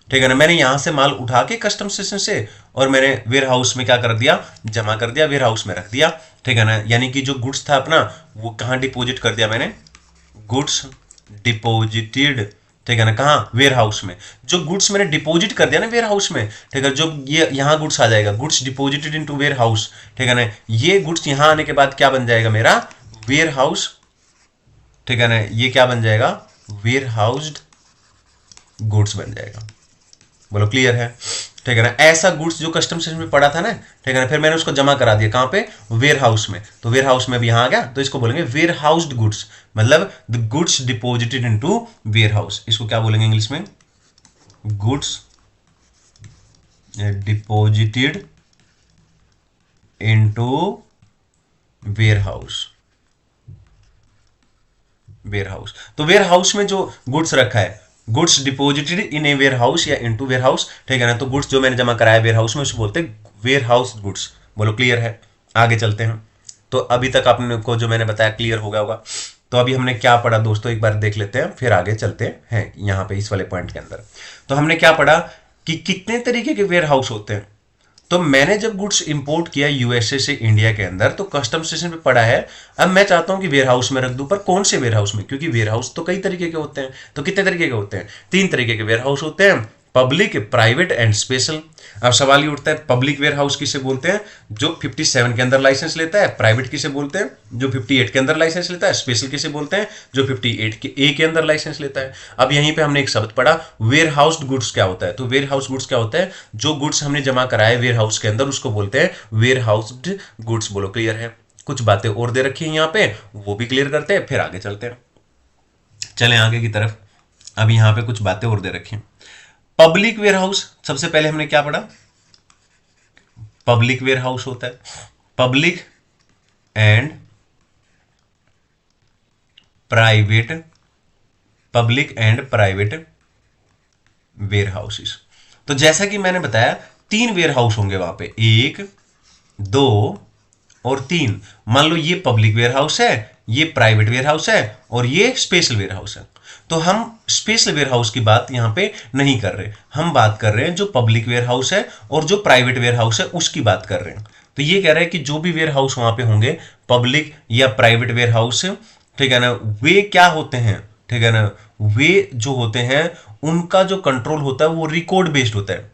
S1: ठीक है ना, मैंने यहां से माल उठा के कस्टम स्टेशन से और मैंने वेयर हाउस में क्या कर दिया, जमा कर दिया, वेयर हाउस में रख दिया, ठीक है ना। यानी कि जो गुड्स था अपना वो कहां डिपॉजिट कर दिया मैंने, गुड्स डिपॉजिटेड, ठीक है ना, कहां, वेयर हाउस में। जो गुड्स मैंने डिपॉजिट कर दिया ना वेयर हाउस में, ठीक है, जो ये यहां गुड्स आ जाएगा, goods deposited into warehouse, ठीक है ना, ये गुड्स यहां आने के बाद क्या बन जाएगा मेरा, वेयर हाउस, ठीक है ना, ये क्या बन जाएगा, वेयर हाउस्ड गुड्स बन जाएगा। बोलो क्लियर है, ठीक है ना। ऐसा गुड्स जो कस्टम स्टेशन में पड़ा था ना, ठीक है ना, फिर मैंने उसको जमा करा दिया कहां पे, वेयर हाउस में, तो वेयर हाउस में भी यहां आ गया, तो इसको बोलेंगे वेयर हाउस्ड गुड्स, मतलब the goods deposited into warehouse. इसको क्या बोलेंगे इंग्लिश में, goods deposited into warehouse, warehouse. तो वेयर हाउस में जो गुड्स रखा है, goods deposited in a warehouse या इनटू वेयर हाउस, ठीक है ना, तो गुड्स जो मैंने जमा कराया वेयर हाउस में उसको बोलते हैं वेयर हाउस गुड्स। बोलो क्लियर है, आगे चलते हैं। तो अभी तक आपने को जो मैंने बताया क्लियर हो गया होगा। तो अभी हमने क्या पढ़ा दोस्तों, एक बार देख लेते हैं, फिर आगे चलते हैं यहाँ पे इस वाले पॉइंट के अंदर। तो हमने क्या पढ़ा कि कितने तरीके के वेयर हाउस होते हैं। तो मैंने जब गुड्स इंपोर्ट किया यूएसए से इंडिया के अंदर, तो कस्टम स्टेशन पे पड़ा है, अब मैं चाहता हूं कि वेयर हाउस में रख दूं, पर कौन से वेयर हाउस में, क्योंकि वेयर हाउस तो कई तरीके के होते हैं। तो कितने तरीके के होते हैं, 3 तरीके के वेयर हाउस होते हैं। Public, private and special. अब सवाल ये उठता है पब्लिक वेयर हाउस किसे बोलते हैं? जो 57 के अंदर लाइसेंस लेता है। प्राइवेट किसे बोलते हैं? जो 58 के अंदर लाइसेंस लेता है। स्पेशल किसे बोलते हैं? जो 58 के ए के अंदर लाइसेंस लेता है। अब यहीं पे हमने एक शब्द पढ़ा वेयर हाउस्ड गुड्स क्या होता है? तो वेयर हाउस गुड्स क्या होता है? जो गुड्स हमने जमा कराए वेयर हाउस के अंदर उसको बोलते हैं वेयर हाउस्ड गुड्स। बोलो क्लियर है? कुछ बातें और दे रखी है यहाँ पे, वो भी क्लियर करते हैं, फिर आगे चलते हैं। चलें आगे की तरफ। अब यहाँ पे कुछ बातें और दे रखी हैं। पब्लिक वेयर हाउस, सबसे पहले हमने क्या पढ़ा? पब्लिक वेयर हाउस होता है public and private, public and private warehouses. तो जैसा कि मैंने बताया 3 वेयर हाउस होंगे वहां पे, 1, 2 और 3। मान लो ये पब्लिक वेयर हाउस है, ये प्राइवेट वेयर हाउस है और ये स्पेशल वेयर हाउस है। तो हम स्पेशल वेयर हाउस की बात यहां पे नहीं कर रहे, हम बात कर रहे हैं जो पब्लिक वेयर हाउस है और जो प्राइवेट वेयर हाउस है उसकी बात कर रहे हैं। तो ये कह रहे हैं कि जो भी वेयर हाउस वहां पे होंगे, पब्लिक या प्राइवेट वेयर हाउस, ठीक है ना, वे क्या होते हैं, ठीक है ना, वे जो होते हैं उनका जो कंट्रोल होता है वो रिकॉर्ड बेस्ड होता है।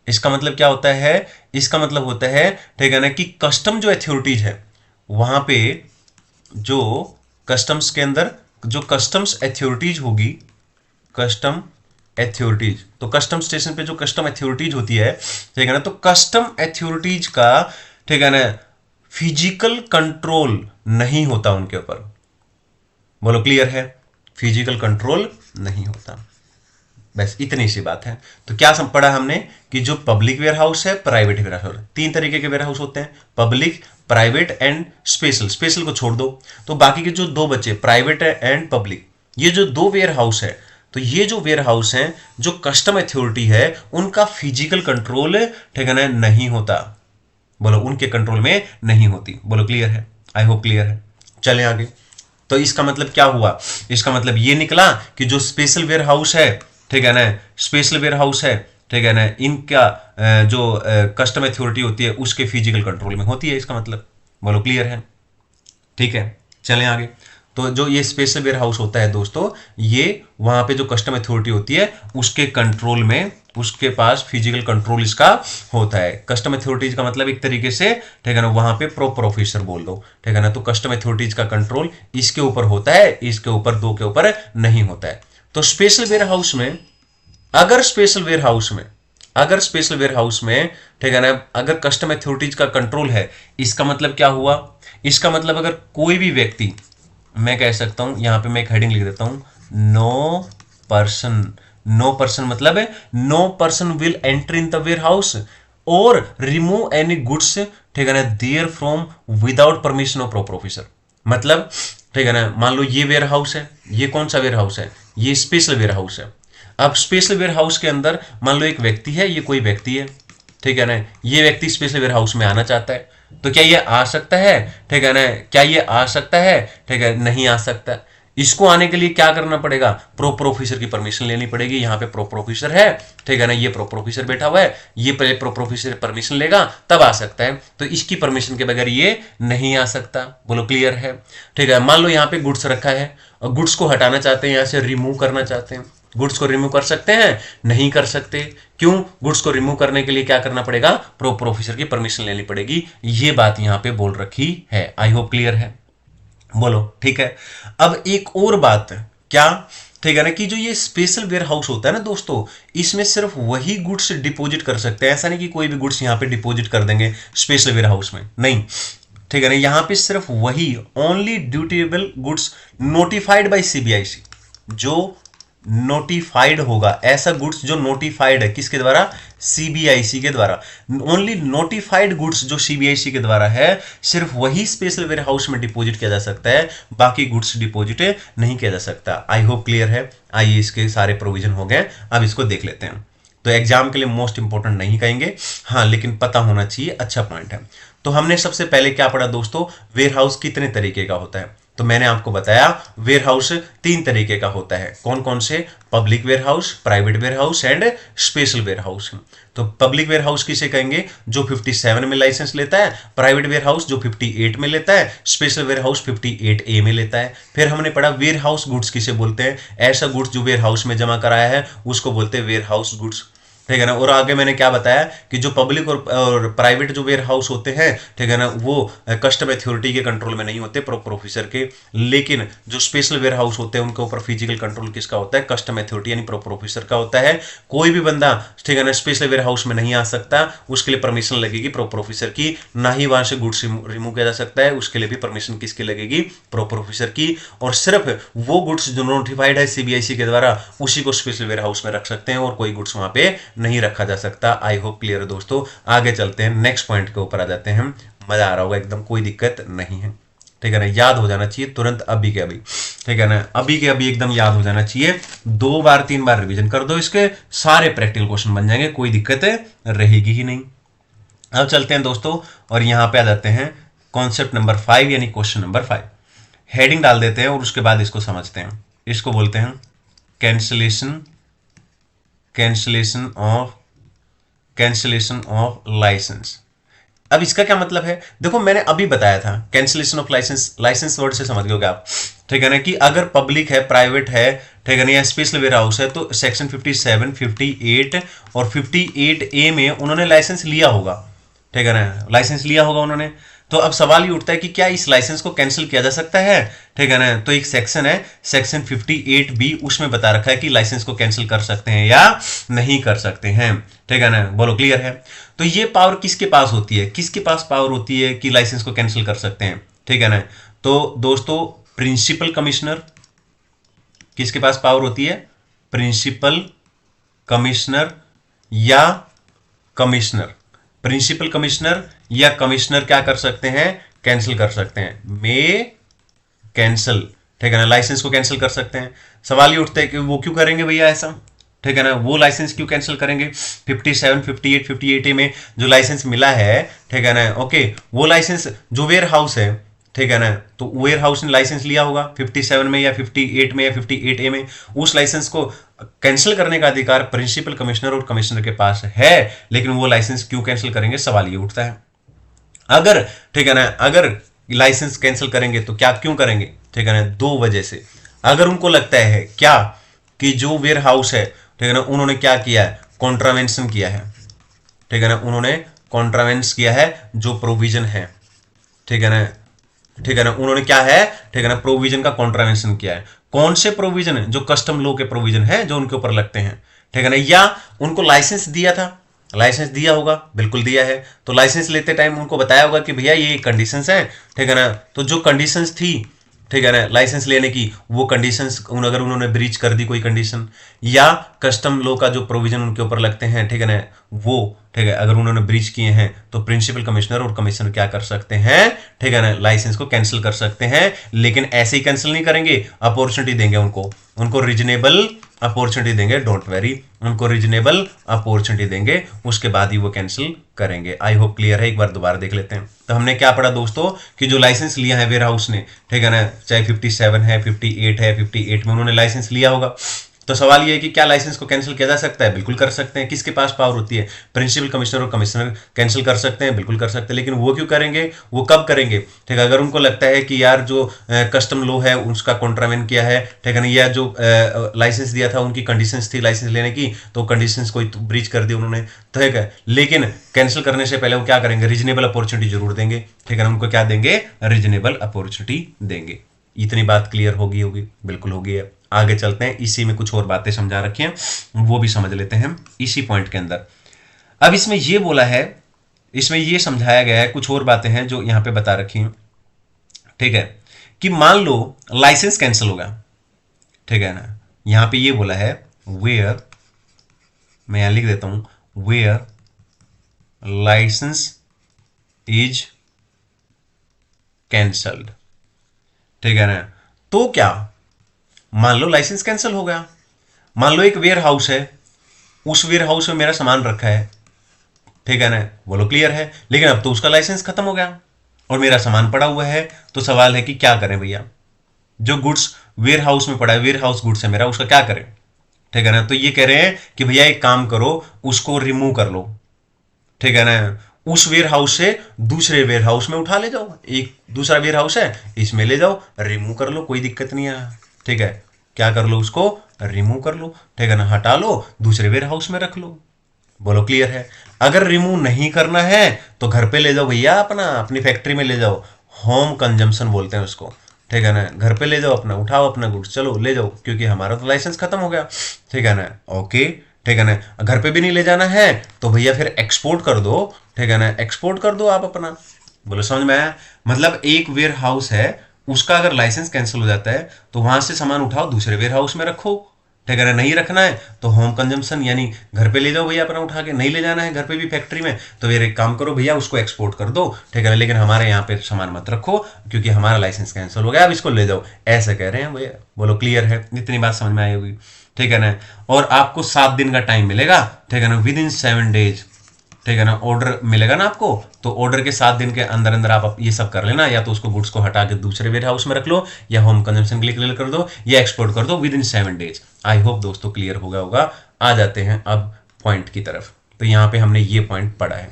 S1: इसका मतलब क्या होता है? इसका मतलब होता है, ठीक है ना, कि कस्टम जो अथॉरिटीज है वहां पे, जो कस्टम्स के अंदर जो कस्टम्स अथॉरिटीज होगी, कस्टम अथॉरिटीज, तो कस्टम स्टेशन पे जो कस्टम अथॉरिटीज होती है, ठीक है ना, तो कस्टम अथॉरिटीज का, ठीक है ना, फिजिकल कंट्रोल नहीं होता उनके ऊपर। बोलो क्लियर है? फिजिकल कंट्रोल नहीं होता। बस इतनी सी बात है। तो क्या पढ़ा हमने कि जो पब्लिक वेयर हाउस है, प्राइवेट वेयर हाउस, 3 तरीके के वेयर हाउस होते हैं, public, private and special. Special को छोड़ दो, तो बाकी के जो 2 बचे, प्राइवेट एंड पब्लिक, ये जो 2 वेयर हाउस है, तो ये जो वेयर हाउस है, जो कस्टम अथॉरिटी है, उनका फिजिकल कंट्रोल, ठीक है ना, नहीं होता। बोलो उनके कंट्रोल में नहीं होती। बोलो क्लियर है? आई होप क्लियर है। चलें आगे। तो इसका मतलब क्या हुआ? इसका मतलब ये निकला कि जो स्पेशल वेयर हाउस है, ठीक है ना, स्पेशल वेयर हाउस है, ठीक है ना, इनका जो कस्टम अथॉरिटी होती है उसके फिजिकल कंट्रोल में होती है। इसका मतलब बोलो क्लियर है? ठीक है, चलें आगे। तो जो ये स्पेशल वेयर हाउस होता है दोस्तों, ये वहां पे जो कस्टम अथॉरिटी होती है उसके कंट्रोल में, उसके पास फिजिकल कंट्रोल इसका होता है। कस्टम अथॉरिटीज का मतलब एक तरीके से, ठीक है ना, वहां पे प्रॉपर ऑफिसर बोल दो, ठीक है ना। तो कस्टम अथॉरिटीज का कंट्रोल इसके ऊपर होता है, इसके ऊपर, 2 के ऊपर नहीं होता है। तो स्पेशल वेयर हाउस में, अगर स्पेशल वेयर हाउस में, अगर स्पेशल वेयर हाउस में, ठीक है ना, अगर कस्टम अथॉरिटीज का कंट्रोल है, इसका मतलब क्या हुआ? इसका मतलब अगर कोई भी व्यक्ति, मैं कह सकता हूं, यहां पे मैं एक हेडिंग लिख देता हूं, नो पर्सन। नो पर्सन मतलब है no person will enter in the warehouse और रिमूव एनी गुड्स, ठीक है ना, there from without permission of proper officer. मतलब, ठीक है ना, मान लो ये वेयर हाउस है, ये कौन सा वेयर हाउस है? ये स्पेशल वेयर हाउस है। अब स्पेशल वेयर हाउस के अंदर मान लो एक व्यक्ति है, ये कोई व्यक्ति है, ठीक है ना, ये व्यक्ति स्पेशल वेयर हाउस में आना चाहता है, तो क्या ये आ सकता है? ठीक है ना, क्या ये आ सकता है? ठीक है, नहीं आ सकता। इसको आने के लिए क्या करना पड़ेगा? प्रॉपर ऑफिसर की परमिशन लेनी पड़ेगी। यहाँ पे प्रॉपर ऑफिसर है, ठीक है ना, ये प्रॉपर ऑफिसर बैठा हुआ है, ये पहले प्रॉपर ऑफिसर परमिशन लेगा तब आ सकता है। तो इसकी परमिशन के बगैर ये नहीं आ सकता। बोलो क्लियर है? ठीक है, मान लो यहाँ पे गुड्स रखा है और गुड्स को हटाना चाहते हैं, यहाँ से रिमूव करना चाहते हैं। गुड्स को रिमूव कर सकते हैं? नहीं कर सकते। क्यों? गुड्स को रिमूव करने के लिए क्या करना पड़ेगा? प्रॉपर ऑफिसर की परमिशन लेनी पड़ेगी। ये बात यहां पे बोल रखी है। आई होप क्लियर है। बोलो ठीक है। अब एक और बात, क्या, ठीक है ना, कि जो ये स्पेशल वेयर हाउस होता है ना दोस्तों, इसमें सिर्फ वही गुड्स डिपॉजिट कर सकते हैं। ऐसा नहीं कि कोई भी गुड्स यहां पे डिपॉजिट कर देंगे स्पेशल वेयर हाउस में, नहीं, ठीक है ना, यहां पे सिर्फ वही only dutiable goods notified by CBIC, जो नोटिफाइड होगा, ऐसा गुड्स जो नोटिफाइड है, किसके द्वारा? सीबीआईसी के द्वारा। ओनली नोटिफाइड गुड्स जो सीबीआईसी के द्वारा है, सिर्फ वही स्पेशल वेयर हाउस में डिपॉजिट किया जा सकता है, बाकी गुड्स डिपॉजिट नहीं किया जा सकता। आई होप क्लियर है। आइए, इसके सारे प्रोविजन हो गए, अब इसको देख लेते हैं। तो एग्जाम के लिए मोस्ट इंपॉर्टेंट नहीं कहेंगे, हाँ, लेकिन पता होना चाहिए, अच्छा पॉइंट है। तो हमने सबसे पहले क्या पढ़ा दोस्तों? वेयर हाउस कितने तरीके का होता है। तो मैंने आपको बताया वेयर हाउस 3 तरीके का होता है। कौन कौन से? Public warehouse, private warehouse and special warehouse. तो पब्लिक वेयर हाउस किसे कहेंगे? जो 57 में लाइसेंस लेता है, प्राइवेट वेयर हाउस जो 58 में लेता है, स्पेशल वेयर हाउस 58A में लेता है। फिर हमने पढ़ा वेयर हाउस गुड्स किसे बोलते हैं? ऐसा गुड्स जो वेयर हाउस में जमा कराया है उसको बोलते हैं वेयर हाउस गुड्स, ठीक है ना। और आगे मैंने क्या बताया कि जो पब्लिक और प्राइवेट जो वेयर हाउस होते हैं, ठीक है ना, वो कस्टम अथॉरिटी के कंट्रोल में नहीं होते, प्रोफेसर के। लेकिन जो स्पेशल वेयर हाउस होते हैं उनके ऊपर फिजिकल कंट्रोल किसका होता है? कस्टम अथॉरिटी यानी प्रोफेसर का होता है। कोई भी बंदा, ठीक है ना, स्पेशल वेयर हाउस में नहीं आ सकता, उसके लिए परमिशन लगेगी प्रोफेसर की। ना ही वहां से गुड्स रिमूव किया जा सकता है, उसके लिए भी परमिशन किसकी लगेगी? प्रोफेसर की। और सिर्फ वो गुड्स जो नोटिफाइड है सीबीआईसी के द्वारा उसी को स्पेशल वेयर हाउस में रख सकते हैं और कोई गुड्स वहां पे नहीं रखा जा सकता। आई होप क्लियर है दोस्तों। आगे चलते हैं, नेक्स्ट पॉइंट के ऊपर आ जाते हैं हम। मजा आ रहा होगा एकदम, कोई दिक्कत नहीं है, ठीक है ना। याद हो जाना चाहिए तुरंत, अभी के अभी, ठीक है ना, अभी के अभी एकदम याद हो जाना चाहिए। 2 बार 3 बार रिवीजन कर दो, इसके सारे प्रैक्टिकल क्वेश्चन बन जाएंगे, कोई दिक्कत रहेगी ही नहीं। अब चलते हैं दोस्तों और यहां पे आ जाते हैं कॉन्सेप्ट नंबर 5 यानी क्वेश्चन नंबर 5। हेडिंग डाल देते हैं और उसके बाद इसको समझते हैं। इसको बोलते हैं कैंसिलेशन ऑफ लाइसेंस। अब इसका क्या मतलब है? देखो मैंने अभी बताया था cancellation of licence, licence word से समझ गए आप, ठीक है ना, कि अगर पब्लिक है, प्राइवेट है, ठीक है ना, या स्पेशल वेयर हाउस है, तो सेक्शन 57, 58 और 58A में उन्होंने लाइसेंस लिया होगा, ठीक है ना, लाइसेंस लिया होगा उन्होंने। तो अब सवाल ये उठता है कि क्या इस लाइसेंस को कैंसिल किया जा सकता है, ठीक है ना। तो एक सेक्शन है सेक्शन 58B, उसमें बता रखा है कि लाइसेंस को कैंसिल कर सकते हैं या नहीं कर सकते हैं, ठीक है ना। बोलो क्लियर है? तो ये पावर किसके पास होती है? किसके पास पावर होती है कि लाइसेंस को कैंसिल कर सकते हैं, ठीक है ना। तो दोस्तों प्रिंसिपल कमिश्नर, किसके पास पावर होती है? प्रिंसिपल कमिश्नर या कमिश्नर। प्रिंसिपल कमिश्नर या कमिश्नर क्या कर सकते हैं? कैंसिल कर सकते हैं, मे कैंसिल, ठीक है ना, लाइसेंस को कैंसिल कर सकते हैं। सवाल ये उठता है कि वो क्यों करेंगे भैया ऐसा, ठीक है ना, वो लाइसेंस क्यों कैंसिल करेंगे? 57, 58, 58A में जो लाइसेंस मिला है, ठीक है ना, ओके, वो लाइसेंस जो वेयर हाउस है, ठीक है ना, तो वेयर हाउस ने लाइसेंस लिया होगा 57 में या 58 में या 58A में, उस लाइसेंस को कैंसिल करने का अधिकार प्रिंसिपल कमिश्नर और कमिश्नर के पास है। लेकिन वो लाइसेंस क्यों कैंसिल करेंगे, सवाल ये उठता है। अगर, ठीक है ना, अगर लाइसेंस कैंसिल करेंगे तो क्या क्यों करेंगे, ठीक है ना, 2 वजह से। अगर उनको लगता है क्या कि जो वेयर हाउस है, ठीक है ना, उन्होंने क्या किया है? कॉन्ट्रावेंशन किया है, ठीक है ना, उन्होंने कॉन्ट्रावेंस किया है जो प्रोविजन है, ठीक है ना, ठीक है ना, उन्होंने क्या है, ठीक है ना, प्रोविजन का कॉन्ट्रावेंशन किया है। कौन से प्रोविजन है? जो कस्टम लॉ के प्रोविजन है जो उनके ऊपर लगते हैं, ठीक है ना। या उनको लाइसेंस दिया था, लाइसेंस दिया होगा, बिल्कुल दिया है, तो लाइसेंस लेते टाइम उनको बताया होगा कि भैया ये कंडीशंस हैं, ठीक है ना। तो जो कंडीशंस थी, ठीक है ना, लाइसेंस लेने की, वो कंडीशंस अगर उन्होंने ब्रीच कर दी कोई कंडीशन, या कस्टम लॉ का जो प्रोविजन उनके ऊपर लगते हैं, ठीक है ना, वो, ठीक है, अगर उन्होंने ब्रीच किए हैं तो प्रिंसिपल कमिश्नर और कमिश्नर क्या कर सकते हैं, ठीक है ना, लाइसेंस को कैंसिल कर सकते हैं। लेकिन ऐसे ही कैंसिल नहीं करेंगे, अपॉर्चुनिटी देंगे उनको रीजनेबल अपॉर्चुनिटी देंगे, डोंट वेरी, उनको रीजनेबल अपॉर्चुनिटी देंगे, उसके बाद ही वो कैंसिल करेंगे। आई होप क्लियर है। एक बार दोबारा देख लेते हैं। तो हमने क्या पढ़ा दोस्तों कि जो लाइसेंस लिया है वेयर हाउस ने, ठीक है ना, चाहे 57 है, 58 है, 58 में उन्होंने लाइसेंस लिया होगा, तो सवाल ये है कि क्या लाइसेंस को कैंसिल किया जा सकता है? बिल्कुल कर सकते हैं। किसके पास पावर होती है? प्रिंसिपल कमिश्नर और कमिश्नर कैंसिल कर सकते हैं, बिल्कुल कर सकते हैं। लेकिन वो क्यों करेंगे? वो कब करेंगे? ठीक है, अगर उनको लगता है कि यार जो कस्टम लॉ है उसका कॉन्ट्रावेंट किया है, ठीक है ना, या जो लाइसेंस दिया था उनकी कंडीशंस थी लाइसेंस लेने की, तो कंडीशंस को ब्रीच कर दी उन्होंने, ठीक है। लेकिन कैंसिल करने से पहले वो क्या करेंगे? रीजनेबल अपॉर्चुनिटी जरूर देंगे, ठीक है ना, उनको क्या देंगे? रीजनेबल अपॉर्चुनिटी देंगे। इतनी बात क्लियर होगी? बिल्कुल होगी है। आगे चलते हैं, इसी में कुछ और बातें समझा रखी हैं, वो भी समझ लेते हैं इसी पॉइंट के अंदर। अब इसमें ये बोला है, इसमें ये समझाया गया है, कुछ और बातें हैं जो यहां पे बता रखी हैं, ठीक है, कि मान लो लाइसेंस कैंसिल होगा, ठीक है ना, यहां पे ये बोला है वेयर, मैं यहां लिख देता हूं, वेयर लाइसेंस इज कैंसल्ड, ठीक है ना। तो क्या, मान लो लाइसेंस कैंसिल हो गया, मान लो एक वेयर हाउस है, उस वेयर हाउस में मेरा सामान रखा है, ठीक है ना, बोलो क्लियर है, लेकिन अब तो उसका लाइसेंस खत्म हो गया और मेरा सामान पड़ा हुआ है, तो सवाल है कि क्या करें भैया, जो गुड्स वेयर हाउस में पड़ा है, वेयर हाउस गुड्स है मेरा, उसका क्या करें, ठीक है ना। तो ये कह रहे हैं कि भैया एक काम करो, उसको रिमूव कर लो, ठीक है ना, उस वेयर हाउस से दूसरे वेयर हाउस में उठा ले जाओ, एक दूसरा वेयर हाउस है इसमें ले जाओ, रिमूव कर लो, कोई दिक्कत नहीं है, ठीक है। क्या कर लो, उसको रिमूव कर लो, ठीक है ना, हटा लो, दूसरे वेयर हाउस में रख लो। बोलो क्लियर है। अगर रिमूव नहीं करना है तो घर पे ले जाओ भैया, अपना अपनी फैक्ट्री में ले जाओ, होम कंजम्पशन बोलते हैं उसको, ठीक है ना। घर पे ले जाओ अपना, उठाओ अपना गुड्स, चलो ले जाओ, क्योंकि हमारा तो लाइसेंस खत्म हो गया, ठीक है ना। ओके, ठीक है ना। घर पे भी नहीं ले जाना है तो भैया फिर एक्सपोर्ट कर दो, ठीक है ना, एक्सपोर्ट कर दो आप अपना। बोलो समझ में आया। मतलब एक वेयर हाउस है, उसका अगर लाइसेंस कैंसिल हो जाता है तो वहां से सामान उठाओ, दूसरे वेयर हाउस में रखो, ठीक है ना। नहीं रखना है तो होम कंजम्पशन यानी घर पे ले जाओ भैया अपना उठा के, नहीं ले जाना है घर पे भी फैक्ट्री में तो फिर एक काम करो भैया, उसको एक्सपोर्ट कर दो, ठीक है ना, लेकिन हमारे यहाँ पे सामान मत रखो क्योंकि हमारा लाइसेंस कैंसिल हो गया, अब इसको ले जाओ, ऐसे कह रहे हैं भैया। बोलो क्लियर है, इतनी बात समझ में आई होगी, ठीक है ना। और आपको 7 दिन का टाइम मिलेगा, ठीक है ना, विद इन 7 डेज, ठीक है ना। ऑर्डर मिलेगा ना आपको, तो ऑर्डर के 7 दिन के अंदर अंदर आप ये सब कर लेना, या तो उसको गुड्स को हटा के दूसरे वेयर हाउस में रख लो, या होम कंजम्पशन के लिए क्लियर कर दो, या एक्सपोर्ट कर दो with in 7 days. I hope दोस्तों क्लियर हो गया होगा। आ जाते हैं अब पॉइंट की तरफ। तो यहाँ पे हमने ये पॉइंट पढ़ा है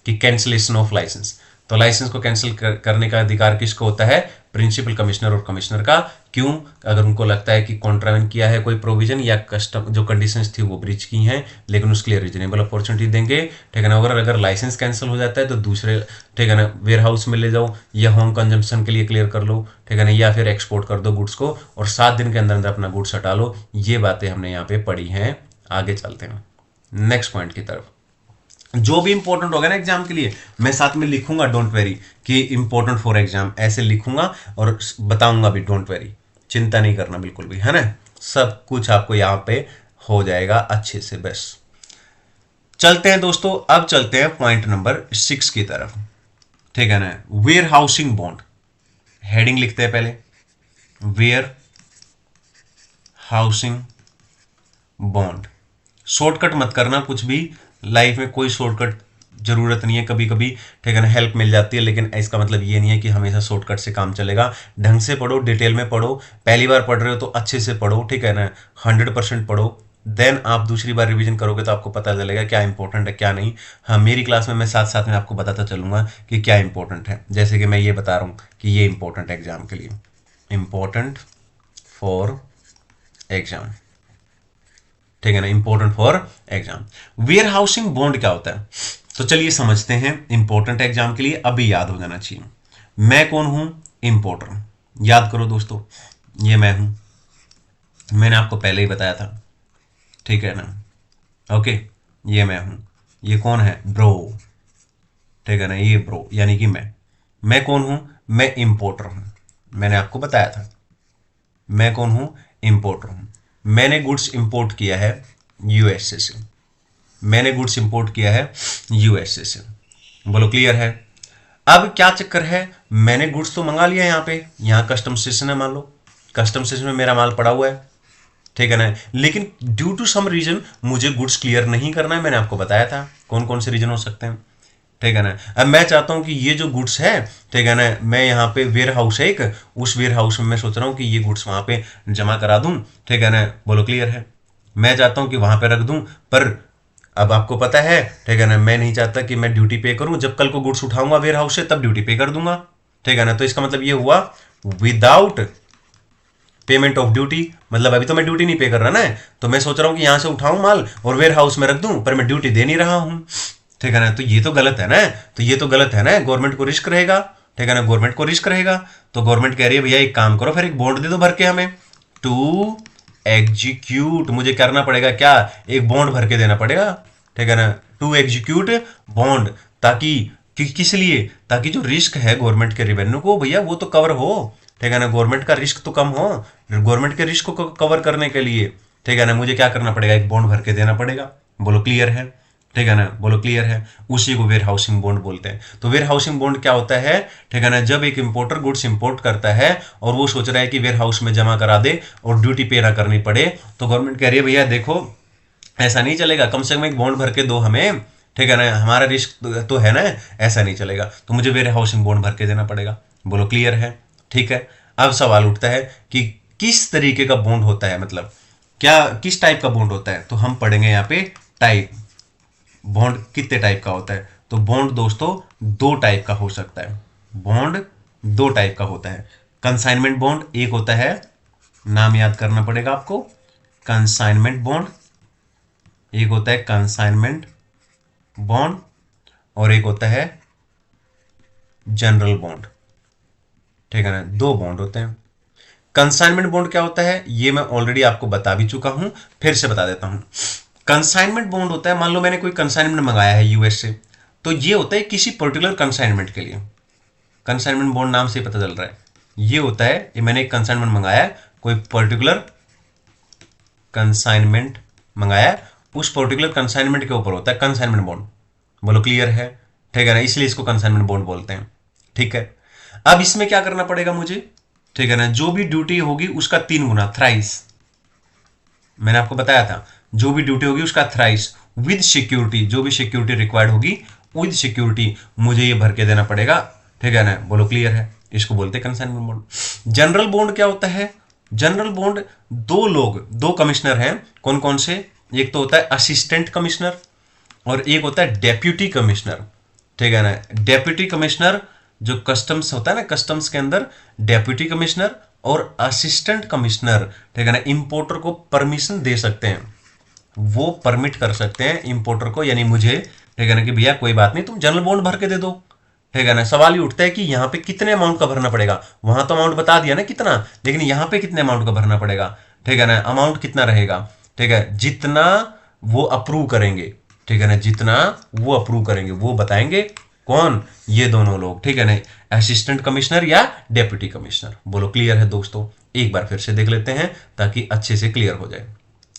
S1: कि कैंसिलेशन ऑफ लाइसेंस। तो लाइसेंस को कैंसिल करने का अधिकार किसको होता है, प्रिंसिपल कमिश्नर और कमिश्नर का। क्यों, अगर उनको लगता है कि कॉन्ट्रावेंट किया है कोई प्रोविजन या कस्टम जो कंडीशंस थी वो ब्रीच की हैं, लेकिन उसके लिए रीजनेबल अपॉर्चुनिटी देंगे, ठीक है ना। अगर लाइसेंस कैंसिल हो जाता है तो दूसरे, ठीक है ना, वेयर हाउस में ले जाओ, या होम कंजम्पशन के लिए क्लियर कर लो, ठीक है ना, या फिर एक्सपोर्ट कर दो गुड्स को, और 7 दिन के अंदर अंदर अपना गुड्स हटा लो। ये बातें हमने यहाँ पे पढ़ी हैं। आगे चलते हैं नेक्स्ट पॉइंट की तरफ। जो भी इंपॉर्टेंट होगा ना एग्जाम के लिए, मैं साथ में लिखूंगा, डोंट वेरी, कि इंपॉर्टेंट फॉर एग्जाम ऐसे लिखूंगा और बताऊंगा भी, डोंट वेरी, चिंता नहीं करना बिल्कुल भी, है ना। सब कुछ आपको यहां पे हो जाएगा अच्छे से। बस चलते हैं दोस्तों, अब चलते हैं पॉइंट नंबर 6 की तरफ, ठीक है ना। वेयर हाउसिंग बॉन्ड, हेडिंग लिखते हैं पहले, वेयर हाउसिंग बॉन्ड। शॉर्टकट मत करना कुछ भी, लाइफ में कोई शॉर्टकट जरूरत नहीं है, कभी कभी, ठीक है ना, हेल्प मिल जाती है, लेकिन इसका मतलब ये नहीं है कि हमेशा शॉर्टकट से काम चलेगा। ढंग से पढ़ो, डिटेल में पढ़ो, पहली बार पढ़ रहे हो तो अच्छे से पढ़ो, ठीक है ना, 100% पढ़ो। देन आप दूसरी बार रिवीजन करोगे तो आपको पता चलेगा क्या इंपॉर्टेंट है क्या नहीं। हाँ, मेरी क्लास में मैं साथ साथ में आपको बताता चलूंगा कि क्या इंपॉर्टेंट है। जैसे कि मैं ये बता रहा हूँ कि ये इंपॉर्टेंट है एग्जाम के लिए, इंपॉर्टेंट फॉर एग्जाम, ठीक है ना, important for exam. Warehousing bond क्या होता है, तो चलिए समझते हैं। इंपॉर्टेंट एग्जाम के लिए अभी याद हो जाना चाहिए। मैं कौन हूं, इंपोर्टर। याद करो दोस्तों, ये मैं हूं, मैंने आपको पहले ही बताया था, ठीक है ना। ओके, ये मैं हूं, ये कौन है, ब्रो, ठीक है ना, ये ब्रो यानी कि मैं कौन हूं, मैं इंपोर्टर हूं। मैंने आपको बताया था मैं कौन हूं, इंपोर्टर हूं। मैंने गुड्स इंपोर्ट किया है यूएसए से, मैंने गुड्स इंपोर्ट किया है यूएसए से। बोलो क्लियर है। अब क्या चक्कर है, मैंने गुड्स तो मंगा लिया, यहाँ पे, यहाँ कस्टम स्टेशन है, मान लो कस्टम स्टेशन में मेरा माल पड़ा हुआ है, ठीक है ना, लेकिन ड्यू टू सम रीजन मुझे गुड्स क्लियर नहीं करना है। मैंने आपको बताया था कौन कौन से रीजन हो सकते हैं, ठीक है ना। अब मैं चाहता हूं कि ये जो गुड्स है, ठीक है ना, मैं यहाँ पे वेयर हाउस है एक, उस वेयर हाउस में मैं सोच रहा हूँ कि ये गुड्स वहां पे जमा करा दूं, ठीक है ना। बोलो क्लियर है। मैं चाहता हूं कि वहां पे रख दूं, पर अब आपको पता है, ठीक है ना, मैं नहीं चाहता कि मैं ड्यूटी पे करूं। जब कल को गुड्स उठाऊंगा वेयर हाउस से तब ड्यूटी पे कर दूंगा, ठीक है ना। तो इसका मतलब ये हुआ विदाउट पेमेंट ऑफ ड्यूटी, मतलब अभी तो मैं ड्यूटी नहीं पे कर रहा ना, तो मैं सोच रहा हूं कि यहां से उठाऊं माल और वेयर हाउस में रख दूं, पर मैं ड्यूटी दे नहीं रहा हूं, ठीक है ना। तो ये तो गलत है ना, तो ये तो गलत है ना, गवर्नमेंट को रिस्क रहेगा, ठीक है ना, गवर्नमेंट को रिस्क रहेगा। तो गवर्नमेंट कह रही है भैया एक काम करो, फिर एक बॉन्ड दे दो भर के हमें, टू एग्जीक्यूट। मुझे करना पड़ेगा क्या, एक बॉन्ड भर के देना पड़ेगा, ठीक है ना, टू एग्जीक्यूट बॉन्ड। ताकि किस लिए, ताकि जो रिस्क है गवर्नमेंट के रेवेन्यू को भैया वो तो कवर हो, ठीक है ना, गवर्नमेंट का रिस्क तो कम हो। गवर्नमेंट के रिस्क को कवर करने के लिए, ठीक है ना, मुझे क्या करना पड़ेगा, एक बॉन्ड भर के देना पड़ेगा। बोलो क्लियर है, ठीक है ना, बोलो क्लियर है। उसी को वेयर हाउसिंग बॉन्ड बोलते हैं। तो वेयर हाउसिंग बॉन्ड क्या होता है, ठीक है ना, जब एक इंपोर्टर गुड्स इंपोर्ट करता है और वो सोच रहा है कि वेयर हाउस में जमा करा दे और ड्यूटी पे ना करनी पड़े, तो गवर्नमेंट कह रही है भैया देखो ऐसा नहीं चलेगा, कम से कम एक बॉन्ड भर के दो हमें, ठीक है ना, हमारा रिस्क तो है ना, ऐसा नहीं चलेगा, तो मुझे वेयर हाउसिंग बॉन्ड भर के देना पड़ेगा। बोलो क्लियर है, ठीक है। अब सवाल उठता है कि किस तरीके का बॉन्ड होता है, मतलब क्या किस टाइप का बॉन्ड होता है। तो हम पढ़ेंगे यहाँ पे टाइप, बॉन्ड कितने टाइप का होता है। तो बॉन्ड दोस्तों दो टाइप का हो सकता है, बॉन्ड दो टाइप का होता है। कंसाइनमेंट बॉन्ड एक होता है, नाम याद करना पड़ेगा आपको, कंसाइनमेंट बॉन्ड एक होता है, कंसाइनमेंट बॉन्ड, और एक होता है जनरल बॉन्ड, ठीक है ना। दो बॉन्ड होते हैं। कंसाइनमेंट बॉन्ड क्या होता है ये मैं ऑलरेडी आपको बता भी चुका हूं, फिर से बता देता हूं। कंसाइनमेंट बॉन्ड होता है, मान लो मैंने कोई कंसाइनमेंट मंगाया है यूएस से, तो ये होता है किसी पर्टिकुलर कंसाइनमेंट के लिए। कंसाइनमेंट बॉन्ड नाम से पता चल रहा है, ये होता है, ये मैंने एक कंसाइनमेंट मंगाया है, कोई पर्टिकुलर कंसाइनमेंट मंगाया है, उस पर्टिकुलर कंसाइनमेंट के ऊपर होता है कंसाइनमेंट बॉन्ड। बोलो क्लियर है, ठीक है ना, इसलिए इसको कंसाइनमेंट बॉन्ड बोलते हैं, ठीक है। अब इसमें क्या करना पड़ेगा मुझे, ठीक है ना, जो भी ड्यूटी होगी उसका 3 गुना, थ्राइस, मैंने आपको बताया था, जो भी ड्यूटी होगी उसका थ्राइस, विद सिक्योरिटी, जो भी सिक्योरिटी रिक्वायर्ड होगी विद सिक्योरिटी मुझे ये भर के देना पड़ेगा, ठीक है ना। बोलो क्लियर है, इसको बोलते हैं कंसाइनमेंट बॉन्ड। जनरल बॉन्ड क्या होता है, जनरल बॉन्ड दो लोग, दो कमिश्नर हैं, कौन कौन से, एक तो होता है असिस्टेंट कमिश्नर और एक होता है डेप्यूटी कमिश्नर, ठीक है ना। डेप्यूटी कमिश्नर जो कस्टम्स होता है ना, कस्टम्स के अंदर डेप्यूटी कमिश्नर और असिस्टेंट कमिश्नर, ठीक है ना, इंपोर्टर को परमिशन दे सकते हैं, वो परमिट कर सकते हैं इंपोर्टर को, यानी मुझे, ठीक है ना, कि भैया कोई बात नहीं तुम जनरल बॉन्ड भर के दे दो, ठीक है ना। सवाल ये उठता है कि यहाँ पे कितने अमाउंट का भरना पड़ेगा, वहां तो अमाउंट बता दिया ना कितना, लेकिन यहाँ पे कितने अमाउंट का भरना पड़ेगा, ठीक है ना। अमाउंट कितना रहेगा, ठीक है, जितना वो अप्रूव करेंगे, ठीक है ना, जितना वो अप्रूव करेंगे वो बताएंगे, कौन, ये दोनों लोग, ठीक है ना, असिस्टेंट कमिश्नर या डेप्यूटी कमिश्नर। बोलो क्लियर है दोस्तों, एक बार फिर से देख लेते हैं ताकि अच्छे से क्लियर हो जाए।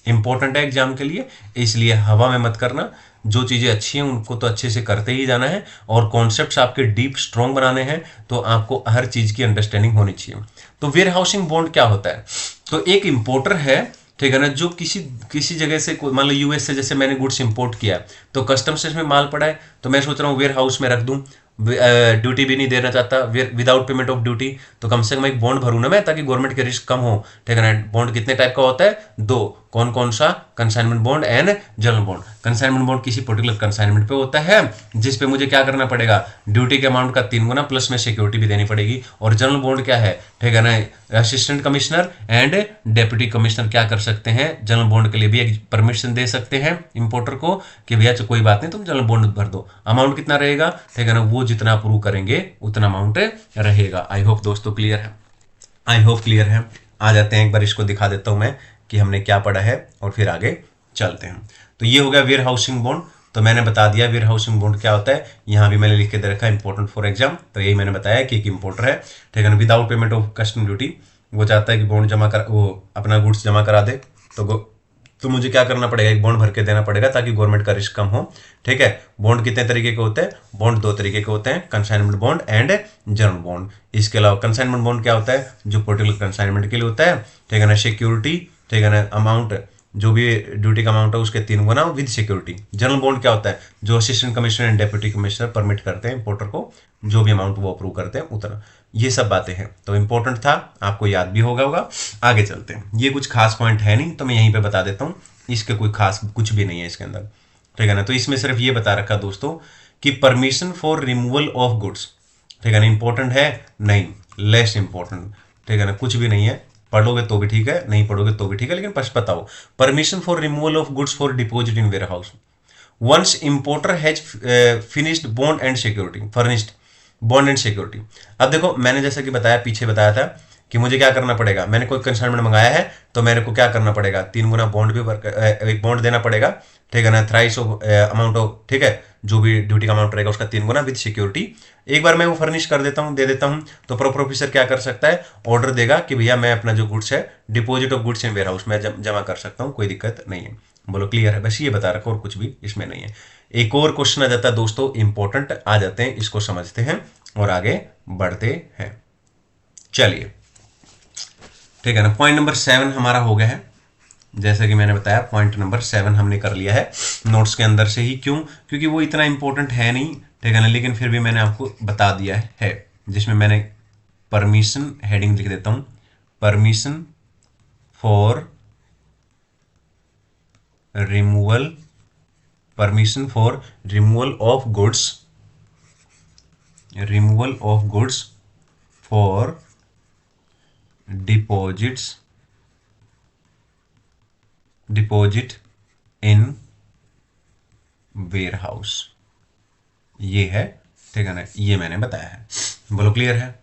S1: इंपॉर्टेंट है एग्जाम के लिए, इसलिए हवा में मत करना, जो चीज़ें अच्छी हैं उनको तो अच्छे से करते ही जाना है, और कॉन्सेप्ट्स आपके डीप स्ट्रॉन्ग बनाने हैं तो आपको हर चीज़ की अंडरस्टैंडिंग होनी चाहिए। तो वेयर हाउसिंग बॉन्ड क्या होता है, तो एक इंपोर्टर है, ठीक है ना, जो किसी जगह से, मान लो यूएस से जैसे मैंने गुड्स इंपोर्ट किया, तो कस्टम्स में माल पड़ा है, तो मैं सोच रहा हूँ वेयर हाउस में रख दूँ, ड्यूटी भी नहीं देना चाहता, विदाउट पेमेंट ऑफ ड्यूटी, तो कम से कम एक बॉन्ड भरूँ ना मैं, ताकि गवर्नमेंट के रिस्क कम हो, ठीक है ना। बॉन्ड कितने टाइप का होता है, दो, कौन कौन सा, consignment bond and general bond. Consignment bond किसी पर्टिकुलर कंसाइनमेंट पे होता है जिस पे मुझे क्या करना पड़ेगा, ड्यूटी के अमाउंट का 3 गुना प्लस में सिक्योरिटी भी देनी पड़ेगी। और जनरल बॉन्ड क्या है, ठीक है ना, assistant commissioner and deputy commissioner क्या कर सकते हैं, जनरल बॉन्ड के लिए भी एक परमिशन दे सकते हैं इंपोर्टर को कि भैया कोई बात नहीं तुम जनरल बॉन्ड भर दो, अमाउंट कितना रहेगा, ठीक है ना, वो जितना अप्रूव करेंगे उतना अमाउंट रहेगा। आई होप दोस्तों क्लियर है, आई होप क्लियर है। आ जाते हैं, एक बार इसको दिखा देता हूं मैं कि हमने क्या पढ़ा है और फिर आगे चलते हैं। तो ये हो गया वेयर हाउसिंग बॉन्ड, तो मैंने बता दिया वेयर हाउसिंग बॉन्ड क्या होता है, यहाँ भी मैंने लिख के दे रखा है इंपॉर्टेंट फॉर एग्जाम। तो यही मैंने बताया कि एक इंपोर्टर है, ठीक है ना, without payment of custom duty, वो चाहता है कि बॉन्ड जमा कर, वो अपना गुड्स जमा करा दे, तो मुझे क्या करना पड़ेगा, एक बॉन्ड भर के देना पड़ेगा ताकि गवर्नमेंट का रिस्क कम हो, ठीक है। बॉन्ड कितने तरीके के होते हैं, बॉन्ड दो तरीके के होते हैं, consignment bond and general bond. इसके अलावा कंसाइनमेंट बॉन्ड क्या होता है, जो पर्टिकुलर कंसाइनमेंट के लिए होता है, ठीक है ना, सिक्योरिटी, ठीक है ना, अमाउंट, जो भी ड्यूटी का अमाउंट है उसके 3 गुना विद सिक्योरिटी। जनरल बॉन्ड क्या होता है, जो assistant commissioner and deputy commissioner permit करते हैं इंपोर्टर को, जो भी अमाउंट वो अप्रूव करते हैं उतना। ये सब बातें हैं, तो इंपॉर्टेंट था, आपको याद भी होगा। आगे चलते हैं, ये कुछ खास पॉइंट है नहीं तो मैं यहीं पे बता देता हूँ, इसके कोई खास कुछ भी नहीं है इसके अंदर, ठीक है ना। तो इसमें सिर्फ ये बता रखा दोस्तों कि permission for removal of goods, ठीक है ना, इंपॉर्टेंट है नहीं, लेस इंपॉर्टेंट, ठीक है ना, कुछ भी नहीं है, पढ़ोगे तो भी ठीक है, नहीं पढ़ोगे तो भी ठीक है, लेकिन बस बताओ, permission for removal of goods for deposit in warehouse once importer has finished bond and security, furnished bond and security. अब देखो मैंने जैसा कि बताया, पीछे बताया था कि मुझे क्या करना पड़ेगा, मैंने कोई कंसाइनमेंट मंगाया है तो मेरे को क्या करना पड़ेगा, 3 गुना बॉन्ड भी एक बॉन्ड देना पड़ेगा, ठीक है ना, थ्राइस ऑफ अमाउंट ऑफ, ठीक है, जो भी ड्यूटी का अमाउंट रहेगा उसका 3 गुना विद सिक्योरिटी। एक बार मैं वो फर्निश कर देता हूँ, दे देता हूँ, तो प्रॉपर ऑफिसर क्या कर सकता है, ऑर्डर देगा कि भैया मैं अपना जो गुड्स है deposit of goods in warehouse में जमा कर सकता हूँ, कोई दिक्कत नहीं है। बोलो क्लियर है, बस ये बता रखा और कुछ भी इसमें नहीं है। एक और क्वेश्चन आ जाता है दोस्तों, इंपॉर्टेंट, आ जाते हैं, इसको समझते हैं और आगे बढ़ते हैं। चलिए ठीक है ना, पॉइंट नंबर 7 हमारा हो गया है, जैसे कि मैंने बताया पॉइंट नंबर 7 हमने कर लिया है नोट्स के अंदर से ही। क्यों, क्योंकि वो इतना इंपॉर्टेंट है नहीं, ठीक है ना, लेकिन फिर भी मैंने आपको बता दिया है, जिसमें मैंने परमिशन, हेडिंग लिख देता हूं, permission for removal, permission for removal of goods, removal of goods for deposits, deposit in warehouse, ये है, ठीक है ना, ये मैंने बताया है। बोलो क्लियर है?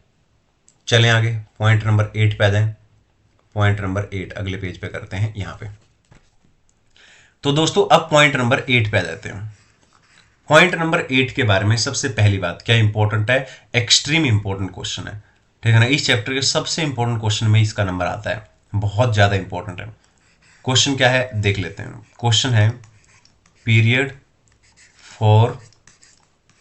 S1: चलें आगे, पॉइंट नंबर 8 पे आ जाएं। पॉइंट नंबर 8 अगले पेज पे करते हैं यहां पे। तो दोस्तों अब पॉइंट नंबर 8 पे आ जाते हैं। पॉइंट नंबर 8 के बारे में सबसे पहली बात क्या इंपॉर्टेंट है, एक्सट्रीम इंपॉर्टेंट क्वेश्चन है, ठीक है ना, इस चैप्टर के सबसे इंपॉर्टेंट क्वेश्चन में इसका नंबर आता है, बहुत ज्यादा इंपॉर्टेंट है। क्वेश्चन क्या है देख लेते हैं। क्वेश्चन है पीरियड फॉर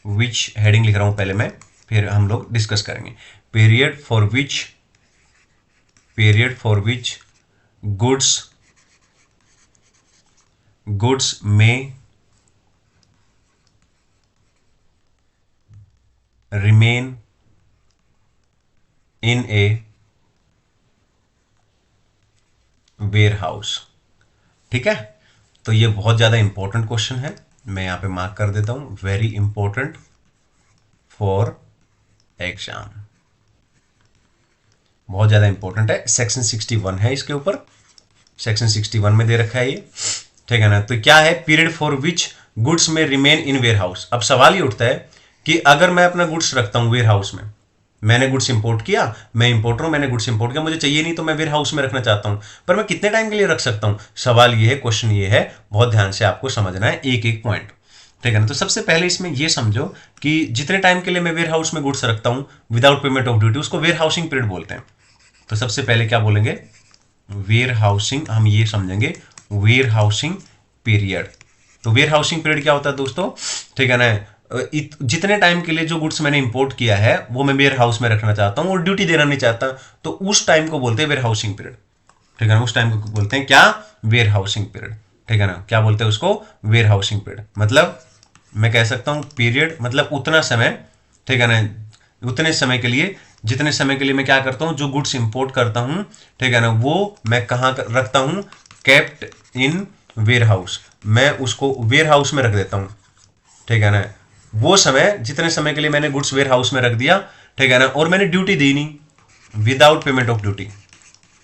S1: विच, हेडिंग लिख रहा हूं पहले मैं, फिर हम लोग डिस्कस करेंगे। Period for which goods may remain in a warehouse, ठीक है। तो ये बहुत ज्यादा इंपॉर्टेंट क्वेश्चन है, मैं यहां पे मार्क कर देता हूं, वेरी इंपॉर्टेंट फॉर एग्जाम, बहुत ज्यादा इंपॉर्टेंट है। सेक्शन 61 है इसके ऊपर, सेक्शन 61 में दे रखा है ये, ठीक है ना। तो क्या है, period for which goods may remain in ware house. अब सवाल ये उठता है कि अगर मैं अपना गुड्स रखता हूं वेयर हाउस में, मैंने गुड्स इंपोर्ट किया, मैं इंपोर्टर हूं, मैंने गुड्स इंपोर्ट किया, मुझे चाहिए नहीं तो मैं वेयर हाउस में रखना चाहता हूं, पर मैं कितने टाइम के लिए रख सकता हूं। सवाल ये है, क्वेश्चन ये है, बहुत ध्यान से आपको समझना है एक एक पॉइंट, ठीक है ना। तो सबसे पहले इसमें ये समझो कि जितने टाइम के लिए मैं वेयर हाउस में गुड्स रखता हूं विदाउट पेमेंट ऑफ ड्यूटी, उसको वेयर हाउसिंग पीरियड बोलते हैं। तो सबसे पहले क्या बोलेंगे, वेयर हाउसिंग, हम ये समझेंगे वेयर हाउसिंग पीरियड। तो वेयर हाउसिंग पीरियड क्या होता है दोस्तों, ठीक है ना, जितने टाइम के लिए जो गुड्स मैंने इंपोर्ट किया है वो मैं वेयर हाउस में रखना चाहता हूं और ड्यूटी देना नहीं चाहता, तो उस टाइम को बोलते हैं वेयर हाउसिंग पीरियड, ठीक है ना। उस टाइम को बोलते हैं क्या, वेयर हाउसिंग पीरियड, ठीक है ना। क्या बोलते हैं उसको, वेयर हाउसिंग पीरियड। मतलब मैं कह सकता हूं पीरियड मतलब उतना समय, ठीक है ना, उतने समय के लिए, जितने समय के लिए मैं क्या करता हूं, जो गुड्स इंपोर्ट करता हूं, ठीक है ना, वो मैं कहां रखता हूं, केप्ट इन वेयर हाउस, मैं उसको वेयर हाउस में रख देता हूं, ठीक है ना। वो समय, जितने समय के लिए मैंने गुड्स वेयर हाउस में रख दिया, ठीक है ना, और मैंने ड्यूटी दी नहीं, without payment of duty,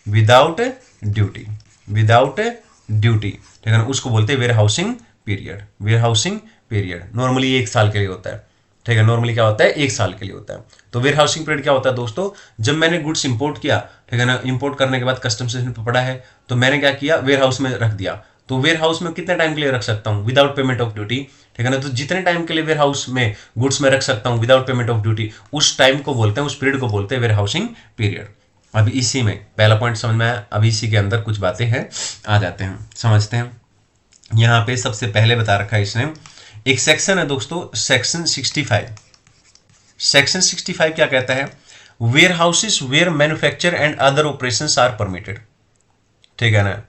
S1: without duty, without duty, ठीक है ना, उसको बोलते हैं warehousing period. Warehousing period normally 1 साल के लिए होता है, ठीक है, नॉर्मली क्या होता है, 1 साल के लिए होता है। तो वेयर हाउसिंग पीरियड क्या होता है दोस्तों, जब मैंने गुड्स इंपोर्ट किया, ठीक है ना, इंपोर्ट करने के बाद कस्टम स्टेशन पे पड़ा है, तो मैंने क्या किया, वेयर हाउस में रख दिया। तो वेयर हाउस में कितने टाइम के लिए रख सकता हूं, विदाउट पेमेंट ऑफ ड्यूटी, ठीक है ना। तो जितने टाइम के लिए वेयर हाउस में गुड्स में रख सकता हूं विदाउट पेमेंट ऑफ ड्यूटी, उस टाइम को बोलते हैं, उस पीरियड को बोलते हैं वेयर हाउसिंग पीरियड। अब इसी में पहला पॉइंट समझ में आया, अब इसी के अंदर कुछ बातें हैं, आ जाते हैं समझते हैं। यहां पे सबसे पहले बता रखा है इसने, एक सेक्शन है दोस्तों, सेक्शन 65। सेक्शन 65 क्या कहता है, warehouses where manufacture and other operations are permitted, ठीक है ना।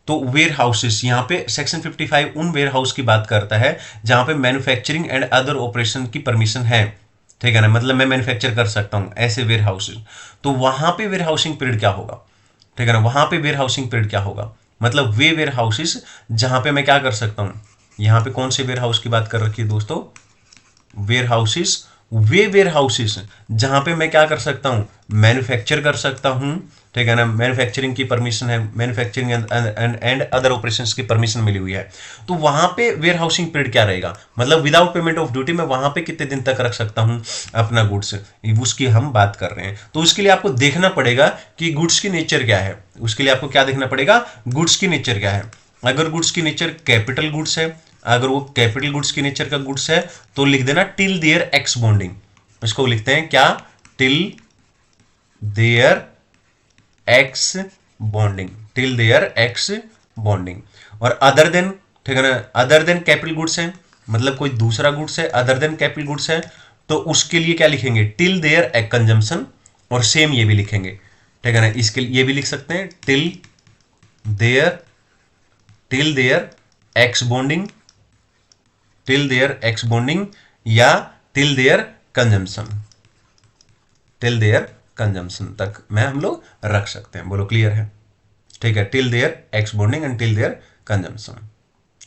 S1: तो वेयर हाउसेस, यहां पे सेक्शन 55 उन वेयर हाउस की बात करता है जहां पे मैन्युफैक्चरिंग एंड अदर ऑपरेशन की परमिशन है, ठीक है ना, मतलब मैं मैन्युफैक्चर कर सकता हूं ऐसे वेयर हाउसेस। तो वहां पे वेयर हाउसिंग पीरियड क्या होगा, ठीक है ना, वहां पे वेयर हाउसिंग पीरियड क्या होगा, मतलब वे वेयर हाउसेस जहां पे मैं क्या कर सकता हूं, यहां पे कौन से वेयर हाउस की बात कर रखी है दोस्तों, वेयर हाउसेस, वे वेयर हाउसेस जहां पे मैं क्या कर सकता हूं, मैन्युफैक्चर कर सकता हूं, ठीक है ना, मैन्युफैक्चरिंग की परमिशन है, मैन्युफैक्चरिंग एंड अदर ऑपरेशंस की परमिशन मिली हुई है। तो वहां पे वेयर हाउसिंग पीरियड क्या रहेगा, मतलब विदाउट पेमेंट ऑफ ड्यूटी मैं वहां पे कितने दिन तक रख सकता हूं अपना गुड्स, उसकी हम बात कर रहे हैं। तो उसके लिए आपको देखना पड़ेगा कि गुड्स की नेचर क्या है, उसके लिए आपको क्या देखना पड़ेगा, गुड्स की नेचर क्या है। अगर गुड्स की नेचर कैपिटल गुड्स है, अगर वो कैपिटल गुड्स की नेचर का गुड्स है, तो लिख देना टिल देयर एक्स बॉन्डिंग, इसको लिखते हैं क्या, till their ex bonding, till their ex bonding. और अदर देन, ठीक है ना, अदर देन कैपिटल गुड्स है, मतलब कोई दूसरा गुड्स है अदर देन कैपिटल गुड्स है, तो उसके लिए क्या लिखेंगे, टिल देयर एक्स कंजम्पशन, और सेम ये भी लिखेंगे, ठीक है ना, इसके लिए ये भी लिख सकते हैं till their ex bonding, till their ex bonding, या till their consumption, till their consumption तक में हम लोग रख सकते हैं। बोलो क्लियर है? ठीक है, till their ex bonding and till their consumption.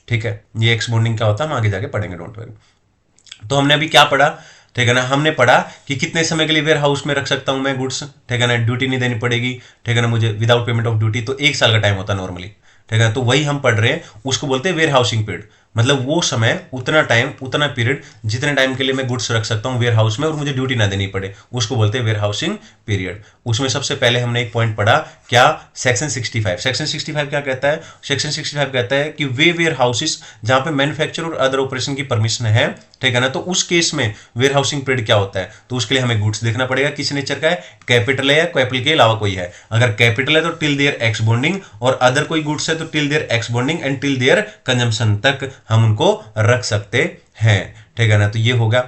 S1: ठीक है, ये एक्स बॉन्डिंग क्या होता है हम आगे जाके पढ़ेंगे, डोंट वरी। तो हमने अभी क्या पढ़ा? ठीक है ना, हमने पढ़ा कि कितने समय के लिए वेयर हाउस में रख सकता हूं मैं गुड्स। ठीक है ना, ड्यूटी नहीं देनी पड़ेगी। ठीक है ना, मुझे विदाउट पेमेंट ऑफ ड्यूटी, तो 1 साल का टाइम होता है नॉर्मली। ठीक है, तो वही हम पढ़ रहे हैं, उसको बोलते हैं वेयर हाउसिंग पीरियड। मतलब वो समय, उतना टाइम, उतना पीरियड जितने टाइम के लिए मैं गुड्स रख सकता हूँ वेयर हाउस में और मुझे ड्यूटी ना देनी पड़े, उसको बोलते हैं वेयर हाउसिंग पीरियड। उसमें सबसे पहले हमने एक पॉइंट पढ़ा, क्या? सेक्शन 65। सेक्शन 65 क्या कहता है? सेक्शन 65 कहता है कि वे वेयर हाउसेस जहां पे मैन्युफैक्चर और अदर ऑपरेशन की परमिशन है, ठीक है ना, तो उस केस में वेयर हाउसिंग पीरियड क्या होता है? तो उसके लिए हमें गुड्स देखना पड़ेगा किस नेचर का है, कैपिटल है या कैपिटल के अलावा कोई है। अगर कैपिटल है तो टिल देयर एक्स बॉन्डिंग, और अदर कोई गुड्स है तो till their ex bonding and till their consumption तक हम उनको रख सकते हैं। ठीक है ना, तो ये होगा।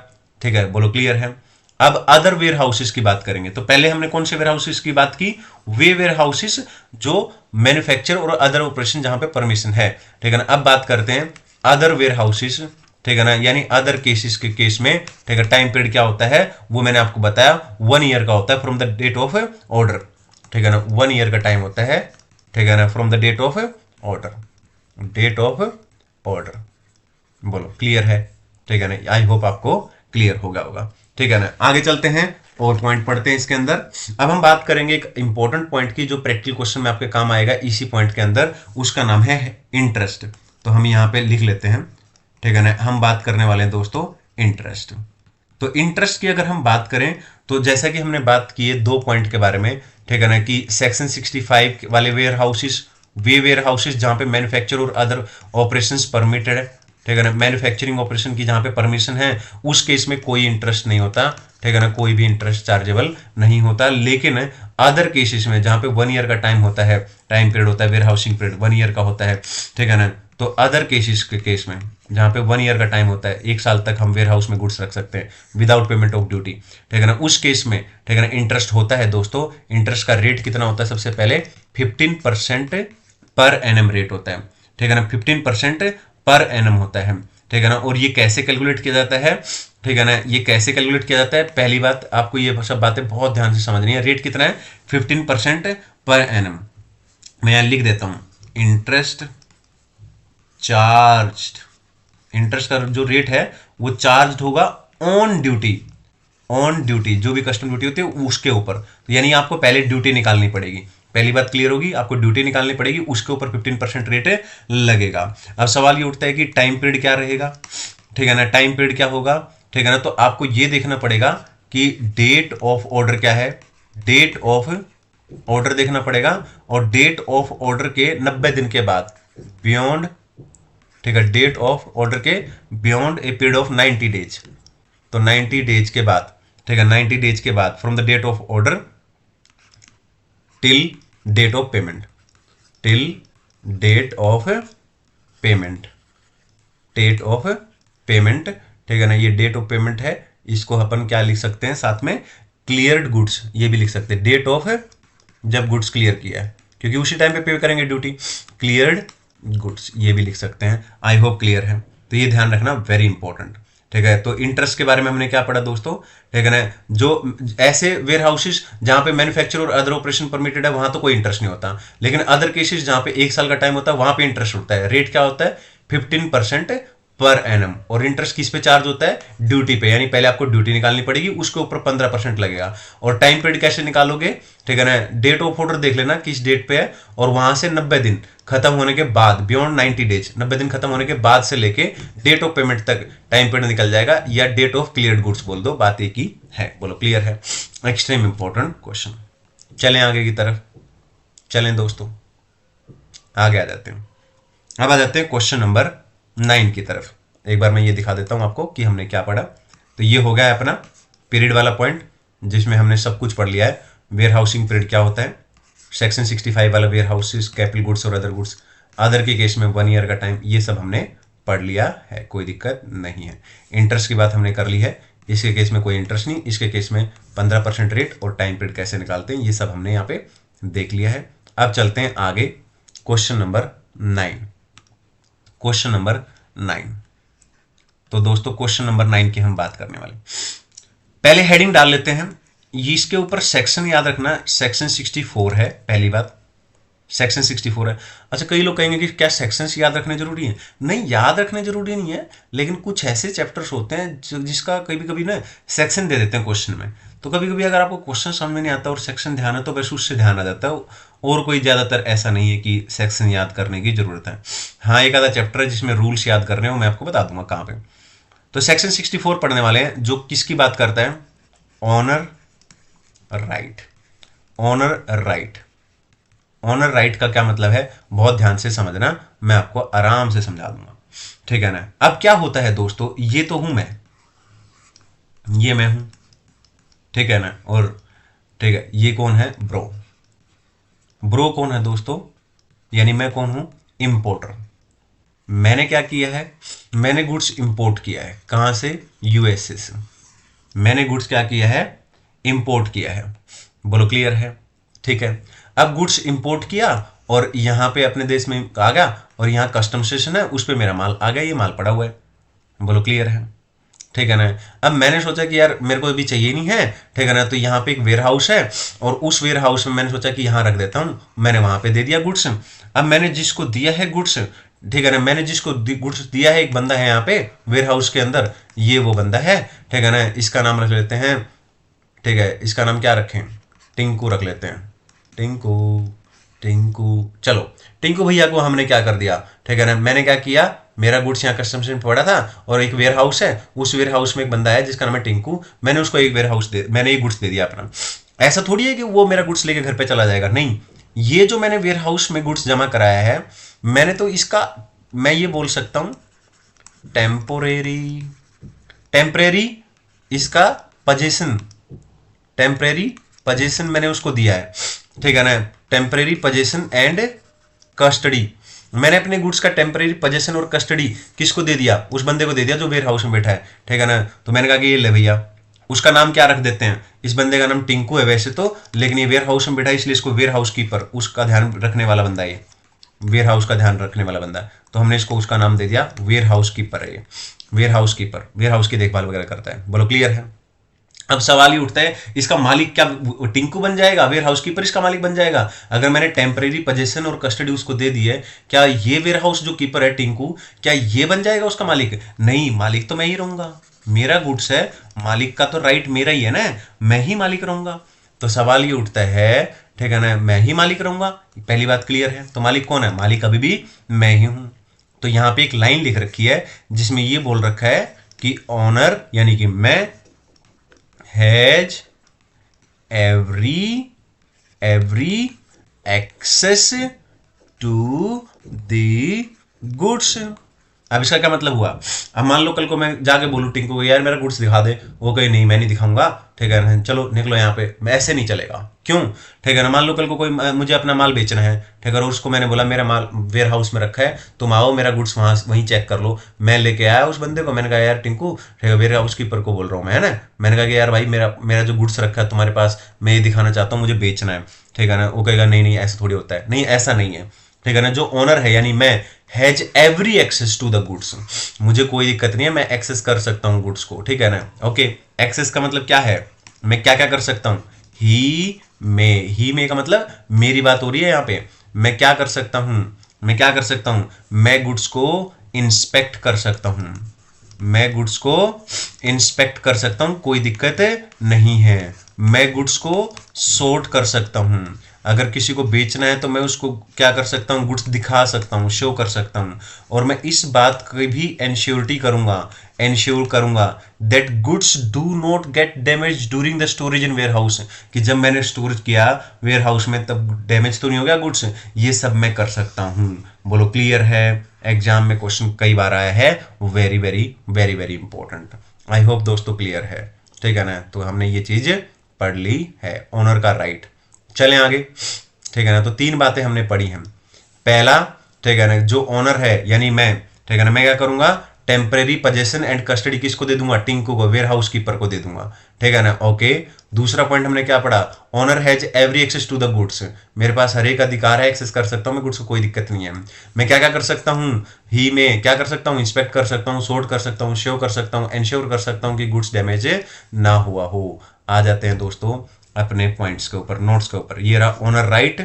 S1: ठीक है, बोलो क्लियर है? अब अदर वेयर हाउसेस की बात करेंगे। तो पहले हमने कौन से वेयर हाउसेस की बात की? वे वेयर हाउसेस जो मैन्युफैक्चर और अदर ऑपरेशन जहां पे परमिशन है। ठीक है ना, अब बात करते हैं अदर वेयर हाउसेस। ठीक है ना, यानी अदर केसेस के केस में, ठीक है, टाइम पीरियड क्या होता है वो मैंने आपको बताया, 1 ईयर का होता है from the date of order. ठीक है ना, 1 ईयर का टाइम होता है। ठीक है ना, from the date of order, date of order. बोलो क्लियर है? ठीक है ना, आई होप आपको क्लियर होगा। ठीक है ना, आगे चलते हैं और पॉइंट पढ़ते हैं इसके अंदर। अब हम बात करेंगे एक इंपॉर्टेंट पॉइंट की जो प्रैक्टिकल क्वेश्चन में आपके काम आएगा इसी पॉइंट के अंदर, उसका नाम है इंटरेस्ट। तो हम यहां पे लिख लेते हैं। ठीक है ना, हम बात करने वाले हैं दोस्तों इंटरेस्ट। तो इंटरेस्ट की अगर हम बात करें तो जैसा कि हमने बात की है 2 पॉइंट के बारे में, ठीक है ना, कि सेक्शन 65 वाले वेयर हाउसेस, वे वेयर हाउसेस जहां पे मैन्युफैक्चर और अदर ऑपरेशंस परमिटेड है। ठीक है ना, मैन्युफैक्चरिंग ऑपरेशन की जहां पे परमिशन है उस केस में कोई इंटरेस्ट नहीं होता। ठीक है ना, कोई भी इंटरेस्ट चार्जेबल नहीं होता। लेकिन अदर केसेस में जहां पे 1 ईयर का टाइम होता है, टाइम पीरियड होता है, वेयर हाउसिंग पीरियड 1 ईयर का होता है। ठीक है ना, तो अदर केसेस के केस में जहां पे 1 ईयर का टाइम होता है, 1 साल तक हम वेयर हाउस में गुड्स रख सकते हैं विदाउट पेमेंट ऑफ ड्यूटी। ठीक है ना, उस केस में, ठीक है ना, इंटरेस्ट होता है दोस्तों। इंटरेस्ट का रेट कितना होता है? सबसे पहले 15% पर एनम रेट होता है। ठीक है ना, 15% पर एनम होता है। ठीक है ना, और ये कैसे कैलकुलेट किया जाता है? ठीक है ना, ये कैसे कैलकुलेट किया जाता है? पहली बात, आपको ये सब बातें बहुत ध्यान से समझनी है। रेट कितना है? 15% पर एनम। मैं यहां लिख देता हूं, इंटरेस्ट चार्ज्ड। इंटरेस्ट का जो रेट है वो चार्ज होगा ऑन ड्यूटी, ऑन ड्यूटी, जो भी कस्टम ड्यूटी होती है उसके ऊपर। तो यानी आपको पहले ड्यूटी निकालनी पड़ेगी। पहली बात क्लियर होगी, आपको ड्यूटी निकालनी पड़ेगी, उसके ऊपर 15% रेट लगेगा। अब सवाल ये उठता है कि टाइम पीरियड क्या रहेगा? ठीक है ना, टाइम पीरियड क्या होगा? ठीक है ना, तो आपको ये देखना पड़ेगा कि डेट ऑफ ऑर्डर क्या है, डेट ऑफ ऑर्डर देखना पड़ेगा। और डेट ऑफ ऑर्डर के 90 दिन के बाद, बियॉन्ड, ठीक है, डेट ऑफ ऑर्डर के beyond a period of 90 days. तो 90 डेज के बाद, ठीक है, 90 डेज के बाद from the date of order till date of payment, till date of payment, date of payment. ठीक है ना, ये डेट ऑफ पेमेंट है, इसको अपन क्या लिख सकते हैं साथ में? क्लियर्ड गुड्स, ये भी लिख सकते हैं। डेट ऑफ जब गुड्स क्लियर किया है, क्योंकि उसी टाइम पे पे करेंगे ड्यूटी। क्लियर्ड गुड्स, ये भी लिख सकते हैं। आई होप क्लियर है। तो ये ध्यान रखना, वेरी इंपॉर्टेंट। ठीक है, तो इंटरेस्ट के बारे में हमने क्या पढ़ा दोस्तों? ठीक है ना, जो ऐसे वेयर हाउसेस जहां पे मैन्युफैक्चर और अदर ऑपरेशन परमिटेड है वहां तो कोई इंटरेस्ट नहीं होता। लेकिन अदर केसेस जहां पे 1 साल का टाइम होता है वहां पे इंटरेस्ट होता है। रेट क्या होता है? 15% पर एनम। और इंटरेस्ट किस पे चार्ज होता है? ड्यूटी पे। यानी पहले आपको ड्यूटी निकालनी पड़ेगी, उसके ऊपर 15% लगेगा। और टाइम पीरियड कैसे निकालोगे? ठीक है ना, डेट ऑफ ऑर्डर देख लेना किस डेट पे है, और वहां से 90 दिन खत्म होने के बाद, बियॉन्ड 90 डेज, 90 दिन खत्म होने के बाद से लेके डेट ऑफ पेमेंट तक टाइम पीरियड निकल जाएगा, या डेट ऑफ क्लियर्ड गुड्स बोल दो, बात एक ही है। बोलो क्लियर है? Extreme important question. चलें आगे की तरफ, चलें दोस्तों, आगे आ जाते हैं। अब आ जाते हैं क्वेश्चन नंबर 9 की तरफ। एक बार मैं ये दिखा देता हूं आपको कि हमने क्या पढ़ा। तो ये हो गया है अपना पीरियड वाला पॉइंट, जिसमें हमने सब कुछ पढ़ लिया है। वेयर हाउसिंग पीरियड क्या होता है, सेक्शन 65 वाला वेयर हाउसेस, कैपिटल गुड्स और अदर गुड्स, अदर के केस में 1 ईयर का टाइम, ये सब हमने पढ़ लिया है, कोई दिक्कत नहीं है। इंटरेस्ट की बात हमने कर ली है, इसके केस में कोई इंटरेस्ट नहीं, इसके केस में 15% रेट और टाइम पीरियड कैसे निकालते हैं ये सब हमने यहाँ पे देख लिया है। अब चलते हैं आगे, क्वेश्चन नंबर 9। क्वेश्चन नंबर 9, तो दोस्तों क्वेश्चन नंबर 9 की हम बात करने वाले। पहले हेडिंग डाल लेते हैं, इसके ऊपर सेक्शन याद रखना, सेक्शन 64 है, पहली बात सेक्शन 64 है। अच्छा, कई लोग कहेंगे कि क्या सेक्शंस याद रखने जरूरी है? नहीं, याद रखने जरूरी नहीं है, लेकिन कुछ ऐसे चैप्टर्स होते हैं जिसका कभी कभी ना सेक्शन दे देते हैं क्वेश्चन में, तो कभी कभी अगर आपको क्वेश्चन समझ में नहीं आता और सेक्शन ध्यान है तो बस उससे ध्यान आ जाता है, और कोई ज़्यादातर ऐसा नहीं है कि सेक्शन याद करने की जरूरत है। हाँ, एक आधा चैप्टर है जिसमें रूल्स याद करने हो, मैं आपको बता दूंगा कहाँ पे। तो सेक्शन 64 पढ़ने वाले हैं, जो किसकी बात करता है? Owner right. Owner right. Owner right का क्या मतलब है, बहुत ध्यान से समझना, मैं आपको आराम से समझा दूंगा, ठीक है ना। अब क्या होता है दोस्तों, ये तो हूं मैं, ये मैं हूं, ठीक है ना, और ठीक है, ये कौन है? ब्रो। ब्रो कौन है दोस्तों? यानी मैं कौन हूं? इंपोर्टर। मैंने क्या किया है? मैंने गुड्स इंपोर्ट किया है। कहां से? यूएसए से। मैंने गुड्स क्या किया है? इंपोर्ट किया है। बोलो क्लियर है? ठीक है। अब गुड्स इंपोर्ट किया और यहां पे अपने देश में आ गया, और यहां कस्टम स्टेशन है, उस पे मेरा माल आ गया, ये माल पड़ा हुआ है। बोलो क्लियर है? ठीक है ना। अब मैंने सोचा कि यार मेरे को अभी चाहिए नहीं है, ठीक है ना, तो यहाँ पे एक वेयर हाउस है, और उस वेयर हाउस में मैंने सोचा कि यहाँ रख देता हूँ, मैंने वहां पे दे दिया गुड्स। अब मैंने जिसको दिया है गुड्स, ठीक है ना, मैंने जिसको गुड्स दिया है, एक बंदा है यहाँ पे वेयर हाउस के अंदर, ये वो बंदा है, ठीक है ना, इसका नाम रख लेते हैं, ठीक है, इसका नाम क्या रखें? टिंकू रख लेते हैं। टिंकू, टिंकू, चलो टिंकू भैया को हमने क्या कर दिया, ठीक है ना, मैंने क्या किया, मेरा गुड्स यहाँ कस्टम्स में पड़ा था, और एक वेयर हाउस है, उस वेयर हाउस में एक बंदा है जिसका नाम है टिंकू, मैंने उसको एक वेयर हाउस मैंने एक गुड्स दे दिया अपना। ऐसा थोड़ी है कि वो मेरा गुड्स लेके घर पे चला जाएगा, नहीं, ये जो मैंने वेयर हाउस में गुड्स जमा कराया है, मैंने तो इसका, मैं ये बोल सकता हूं टेम्पोरेरी, टेम्परेरी इसका पोजीशन, टेम्परेरी पोजीशन मैंने उसको दिया है, ठीक है ना, टेम्परेरी पोजीशन एंड कस्टडी। मैंने अपने गुड्स का टेम्परेरी पोजीशन और कस्टडी किसको दे दिया? उस बंदे को दे दिया जो वेयर हाउस में बैठा है, ठीक है ना। तो मैंने कहा कि ये ले भैया, उसका नाम क्या रख देते हैं? इस बंदे का नाम टिंकू है वैसे तो, लेकिन ये वेयर हाउस में बैठा है इसलिए इसको वेयर हाउस कीपर, उसका ध्यान रखने वाला बंदा, ये वेयर हाउस का ध्यान रखने वाला बंदा, तो हमने इसको उसका नाम दे दिया वेयर हाउस कीपर है। ये warehouse keeper warehouse की देखभाल वगैरह करता है। बोलो क्लियर है? अब सवाल ही उठता है, इसका मालिक क्या टिंकू बन जाएगा? वेयर हाउस कीपर इसका मालिक बन जाएगा? अगर मैंने टेम्परेरी पोजीशन और कस्टडी उसको दे दी है, क्या ये वेयर हाउस जो कीपर है टिंकू, क्या ये बन जाएगा उसका मालिक? नहीं, मालिक तो मैं ही रहूंगा, मेरा गुड्स है, मालिक का तो राइट मेरा ही है ना, मैं ही मालिक रहूंगा। तो सवाल ये उठता है, ठीक है ना, मैं ही मालिक रहूंगा, पहली बात क्लियर है। तो मालिक कौन है? मालिक अभी भी मैं ही हूं। तो यहां पे एक लाइन लिख रखी है जिसमें ये बोल रखा है कि ऑनर यानी कि मैं has every access to the goods। अब इसका क्या मतलब हुआ? अब मान लो कल को मैं जाके बोलूं टिंकू को, यार मेरा गुड्स दिखा दे, वो कहे नहीं मैं नहीं दिखाऊंगा, ठीक है ना, चलो निकलो यहाँ पे, मैं ऐसे नहीं चलेगा। क्यों? ठीक है ना। मान लो कल को कोई मुझे अपना माल बेचना है, ठीक है, और उसको मैंने बोला मेरा माल वेयर हाउस में रखा है, तुम आओ मेरा गुड्स वहां वहीं चेक कर लो। मैं लेके आया उस बंदे को, मैंने कहा यार टिंकू, ठीक है, वेयर हाउस कीपर को बोल रहा हूँ मैं, है ना, मैंने कहा कि यार भाई मेरा जो गुड्स रखा है तुम्हारे पास, मैं ये दिखाना चाहता हूँ, मुझे बेचना है, ठीक है ना। वो कहेगा नहीं नहीं ऐसा थोड़ी होता है, नहीं ऐसा नहीं है, ठीक है ना। जो ओनर है यानी मैं, has every access to the goods, मुझे कोई दिक्कत नहीं है, मैं एक्सेस कर सकता हूं गुड्स को, ठीक है ना। ओके, एक्सेस का मतलब क्या है? मैं क्या क्या कर सकता हूं? ही में का मतलब मेरी बात हो रही है यहां पे, मैं क्या कर सकता हूं? मैं क्या कर सकता हूं? मैं गुड्स को इंस्पेक्ट कर सकता हूं, मैं गुड्स को इंस्पेक्ट कर सकता हूं, कोई दिक्कत नहीं है। मैं गुड्स को सॉर्ट कर सकता हूं, अगर किसी को बेचना है तो मैं उसको क्या कर सकता हूं? गुड्स दिखा सकता हूं, शो कर सकता हूं। और मैं इस बात की भी इंश्योर करूंगा that goods do not get damage during the storage in warehouse, कि जब मैंने स्टोरेज किया वेयर हाउस में तब डैमेज तो नहीं हो गया गुड्स, ये सब मैं कर सकता हूं। बोलो क्लियर है? एग्जाम में क्वेश्चन कई बार आया है, very very very very important. I hope दोस्तों क्लियर है, ठीक है ना। तो हमने ये चीज पढ़ ली है, ओनर का राइट। चलें आगे, ठीक है ना। तो तीन बातें हमने पढ़ी हैं। पहला, ठीक है ना, जो ओनर है यानी मैं, ठीक है ना, मैं क्या करूंगा? टेम्परेरी पोजेशन एंड कस्टडी किसको दे दूंगा? टिंकू को, वेयर हाउस कीपर को दे दूंगा, ठीक है ना। ओके, दूसरा पॉइंट हमने क्या पढ़ा? Owner has every access to the goods, मेरे पास हर एक अधिकार है, एक्सेस कर सकता हूं मैं गुड्स को, कोई दिक्कत नहीं है। मैं क्या क्या कर सकता हूं? ही में क्या कर सकता हूं? इंस्पेक्ट कर सकता हूं, सॉर्ट कर सकता हूं, शो कर सकता हूं, एंश्योर कर सकता हूं कि गुड्स डैमेज ना हुआ हो। आ जाते हैं दोस्तों अपने पॉइंट्स के ऊपर, नोट्स के ऊपर। ये रहा ओनर राइट,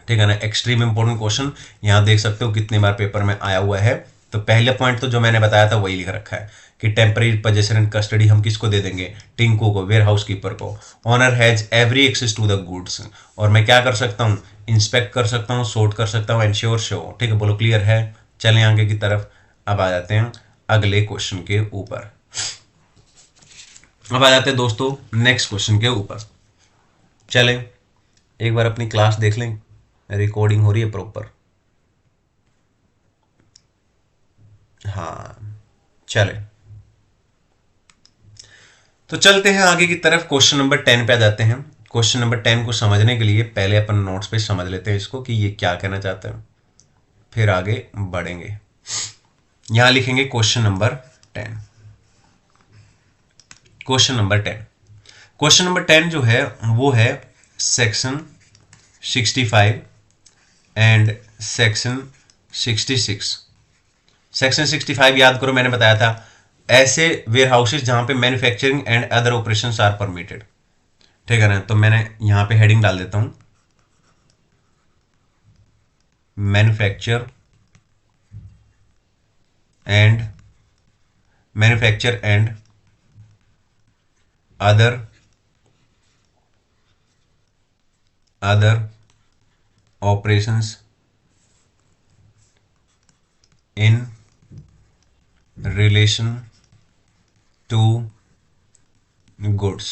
S1: ठीक है ना, एक्सट्रीम इंपॉर्टेंट क्वेश्चन। यहाँ देख सकते हो कितनी बार पेपर में आया हुआ है। तो पहले पॉइंट तो जो मैंने बताया था वही लिख रखा है कि टेम्पररी पोजेशन एंड कस्टडी हम किसको दे देंगे, टिंकू को, वेयर हाउस कीपर को। Owner has every access to the goods, और मैं क्या कर सकता हूँ, इंस्पेक्ट कर सकता हूँ, सोर्ट कर सकता हूँ, एंश्योर शो। ठीक है, बोलो क्लियर है। चलें आगे की तरफ। अब आ जाते हैं अगले क्वेश्चन के ऊपर। अब आ जाते हैं दोस्तों नेक्स्ट क्वेश्चन के ऊपर। चलें एक बार अपनी क्लास देख लें, रिकॉर्डिंग हो रही है प्रॉपर। हाँ चले, तो चलते हैं आगे की तरफ। क्वेश्चन नंबर 10 पे आ जाते हैं। क्वेश्चन नंबर 10 को समझने के लिए पहले अपन नोट्स पे समझ लेते हैं इसको कि ये क्या कहना चाहते हैं, फिर आगे बढ़ेंगे। यहां लिखेंगे question number 10। Question number 10, question number 10 जो है वो है सेक्शन 65 एंड सेक्शन 66। सेक्शन 65 याद करो, मैंने बताया था ऐसे वेयर हाउसेज जहां पे manufacturing and other operations are permitted. ठीक है ना, तो मैंने यहां पे हेडिंग डाल देता हूं, manufacture and other operations in relation to goods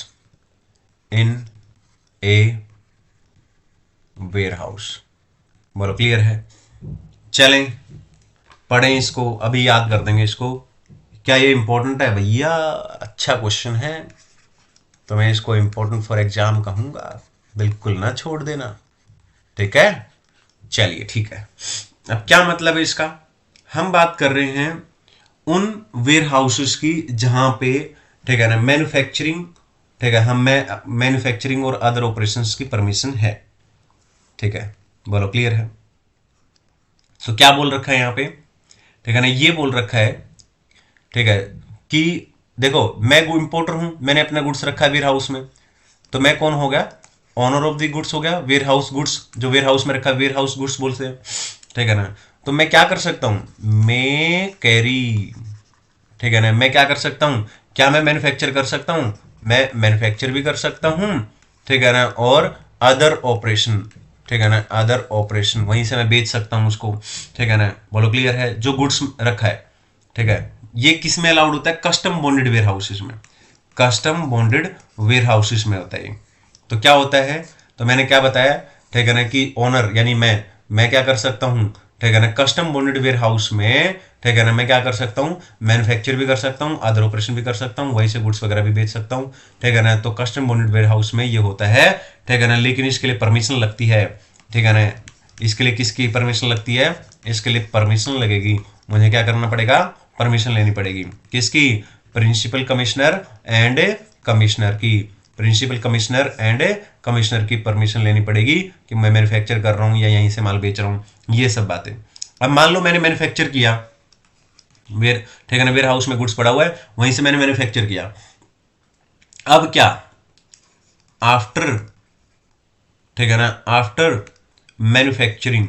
S1: in a warehouse। बोलो क्लियर है। चलें पढ़ें इसको, अभी याद कर देंगे इसको। क्या ये इंपॉर्टेंट है भैया? अच्छा क्वेश्चन है, तो मैं इसको इंपॉर्टेंट फॉर एग्जाम कहूंगा, बिल्कुल ना छोड़ देना। ठीक है, चलिए ठीक है। अब क्या मतलब है इसका, हम बात कर रहे हैं उन वेयर हाउसेस की जहां पे, ठीक है ना, मैन्युफैक्चरिंग, ठीक है, हम मैन्युफैक्चरिंग और अदर ऑपरेशंस की परमिशन है। ठीक है, बोलो क्लियर है। तो क्या बोल रखा है यहां पे, ठीक है ना, ये बोल रखा है, ठीक है, कि देखो मैं इंपोर्टर हूं, मैंने अपना गुड्स रखा है वेयर हाउस में, तो मैं कौन हो गया, ऑनर ऑफ द गुड्स हो गया। वेयर हाउस गुड्स जो वेयर हाउस में रखा है, वेयर हाउस गुड्स बोलते हैं। ठीक है ना, तो मैं क्या कर सकता हूं, मैं कैरी, ठीक है ना, मैं क्या कर सकता हूं, क्या मैं मैन्युफैक्चर कर सकता हूं, मैं मैन्युफैक्चर भी कर सकता हूं। ठीक है ना, और अदर ऑपरेशन, ठीक है ना, अदर ऑपरेशन वहीं से मैं बेच सकता हूं उसको। ठीक है ना, बोलो क्लियर है। जो गुड्स रखा है, ठीक है, ये किस में अलाउड होता है, कस्टम बॉन्डेड वेयर हाउसेज में, कस्टम बॉन्डेड वेयर हाउसेज में होता है। तो क्या होता है, तो मैंने क्या बताया, ठीक है ना, कि ओनर यानी मैं क्या कर सकता हूं, ठीक है ना, कस्टम बॉन्डेड वेयर हाउस में, ठीक है ना, मैं क्या कर सकता हूं, मैन्युफैक्चर भी कर सकता हूं, अदर ऑपरेशन भी कर सकता हूं, वहीं से गुड्स वगैरह भी बेच सकता हूं। ठीक है ना, तो कस्टम बॉन्डेड वेयर हाउस में ये होता है। ठीक है ना, लेकिन इसके लिए परमिशन लगती है। ठीक है ना, इसके लिए किसकी परमिशन लगती है, इसके लिए परमिशन लगेगी, मुझे क्या करना पड़ेगा, परमिशन लेनी पड़ेगी। किसकी, प्रिंसिपल कमिश्नर एंड कमिश्नर की, प्रिंसिपल कमिश्नर एंड कमिश्नर की परमिशन लेनी पड़ेगी कि मैं मैन्युफैक्चर कर रहा हूं या यहीं से माल बेच रहा हूं, ये सब बातें। अब मान लो मैंने मैन्युफैक्चर किया, ठीक है ना, वेयर हाउस में गुड्स पड़ा हुआ है, वहीं से मैंने मैन्युफैक्चर किया। अब क्या, आफ्टर, ठीक है ना, आफ्टर मैन्युफैक्चरिंग,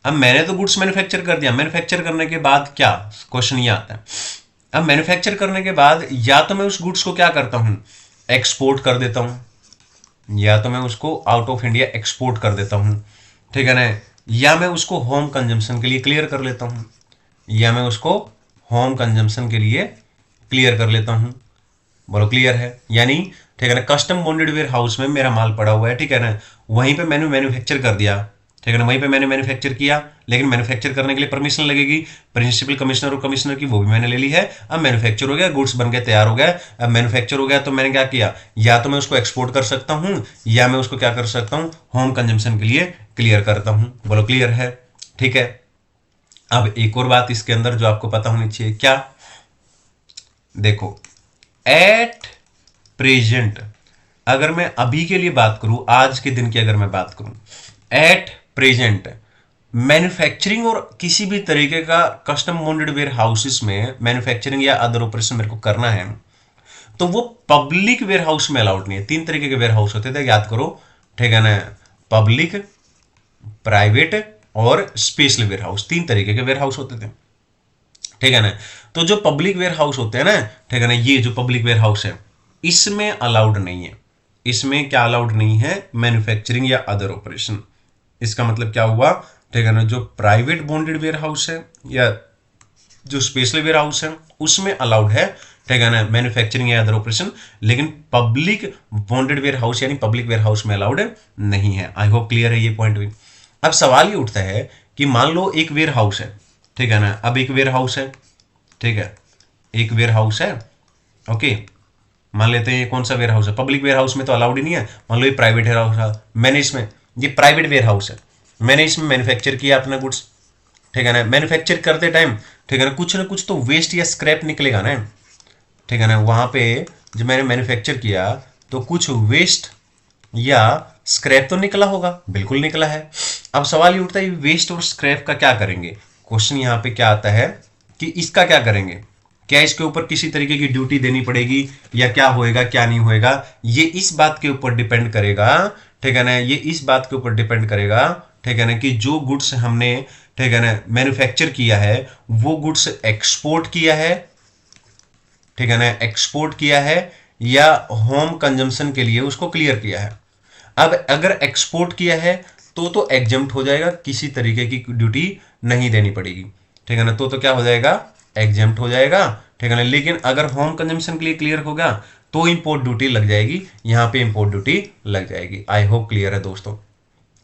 S1: अब मैंने तो गुड्स मैन्युफैक्चर कर दिया, मैन्युफैक्चर करने के बाद क्या, क्वेश्चन ये आता है, अब मैन्युफैक्चर करने के बाद या तो मैं उस गुड्स को क्या करता हूं, एक्सपोर्ट कर देता हूं, या तो मैं उसको आउट ऑफ इंडिया एक्सपोर्ट कर देता हूं। ठीक है ना, या मैं उसको होम कंजम्पशन के लिए क्लियर कर लेता हूं, या मैं उसको होम कंजम्पशन के लिए क्लियर कर लेता हूं। बोलो क्लियर है। यानी ठीक है ना, कस्टम बॉन्डेड वेयर हाउस में मेरा माल पड़ा हुआ है, ठीक है ना, वहीं पे मैंने मैन्युफैक्चर कर दिया, ठीक है ना, वहीं पे मैंने मैन्युफैक्चर किया, लेकिन मैन्युफैक्चर करने के लिए परमिशन लगेगी प्रिंसिपल कमिश्नर और कमिश्नर की, वो भी मैंने ले ली है। अब मैन्युफैक्चर हो गया, गुड्स बन के तैयार हो गया। अब मैन्युफैक्चर हो गया तो मैंने क्या किया, या तो मैं उसको एक्सपोर्ट कर सकता हूं, या मैं उसको क्या कर सकता हूं, होम कंजम्पशन के लिए क्लियर करता हूं। बोलो क्लियर है। ठीक है, अब एक और बात इसके अंदर जो आपको पता होनी चाहिए, क्या, देखो एट प्रेजेंट, अगर मैं अभी के लिए बात करूं, आज के दिन की अगर मैं बात करूं, एट प्रेजेंट मैन्युफैक्चरिंग और किसी भी तरीके का कस्टम बॉन्डेड वेयर हाउसेस में मैन्युफैक्चरिंग या अदर ऑपरेशन मेरे को करना है, तो वो पब्लिक वेयर हाउस में अलाउड नहीं है। 3 तरीके के वेयर हाउस होते थे, याद करो, ठीक है ना, पब्लिक, प्राइवेट और स्पेशल वेयर हाउस, 3 तरीके के वेयर हाउस होते थे, ठीक है ना। तो जो पब्लिक वेयर हाउस होते हैं ना, ठीक है ना, ये जो पब्लिक वेयर हाउस है इसमें अलाउड नहीं है। इसमें क्या अलाउड नहीं है? मैन्युफैक्चरिंग या अदर ऑपरेशन। इसका मतलब क्या हुआ, ठीक है ना, जो प्राइवेट बॉन्डेड वेयर हाउस है या जो स्पेशल वेयर हाउस है उसमें अलाउड है, ठीक है ना, मैन्युफैक्चरिंग या अदर ऑपरेशन, लेकिन पब्लिक बॉन्डेड वेयर हाउस यानी पब्लिक वेयर हाउस में अलाउड नहीं है। आई होप क्लियर है ये पॉइंट भी। अब सवाल ये उठता है कि मान लो एक वेयर हाउस है, ठीक है ना, अब एक वेयर हाउस है, ठीक है, एक वेयर हाउस है, ओके, मान लेते हैं ये कौन सा वेयर हाउस है, पब्लिक वेयर हाउस में तो अलाउड ही नहीं है, मान लो ये प्राइवेट वेयर हाउस है, मैंने इसमें, ये प्राइवेट वेयर हाउस है, मैंने इसमें मैन्युफैक्चर किया अपना गुड्स, ठीक है ना, मैन्युफैक्चर करते टाइम, ठीक है ना कुछ तो वेस्ट या स्क्रैप निकलेगा ना, ठीक है ना, वहां पे जब मैंने मैन्युफैक्चर किया तो कुछ वेस्ट या स्क्रैप तो निकला होगा, बिल्कुल निकला है। अब सवाल ये उठता है वेस्ट और स्क्रैप का क्या करेंगे। क्वेश्चन यहाँ पे क्या आता है कि इसका क्या करेंगे, क्या इसके ऊपर किसी तरीके की ड्यूटी देनी पड़ेगी या क्या होएगा क्या नहीं होएगा, ये इस बात के ऊपर डिपेंड करेगा, ठीक है ना, ये इस बात के ऊपर डिपेंड करेगा, ठीक है ना, कि जो गुड्स हमने, ठीक है ना, मैन्युफैक्चर किया है वो गुड्स एक्सपोर्ट किया है, ठीक है ना, एक्सपोर्ट किया है या होम कंजम्पशन के लिए उसको क्लियर किया है। अब अगर एक्सपोर्ट किया है तो एग्जम्प्ट हो जाएगा, किसी तरीके की ड्यूटी नहीं देनी पड़ेगी, ठीक है ना, तो क्या हो जाएगा, एग्जम्प्ट हो जाएगा, ठीक है ना। लेकिन अगर होम कंजम्पशन के लिए क्लियर होगा तो इंपोर्ट ड्यूटी लग जाएगी, यहां पे इंपोर्ट ड्यूटी लग जाएगी। आई होप क्लियर है दोस्तों,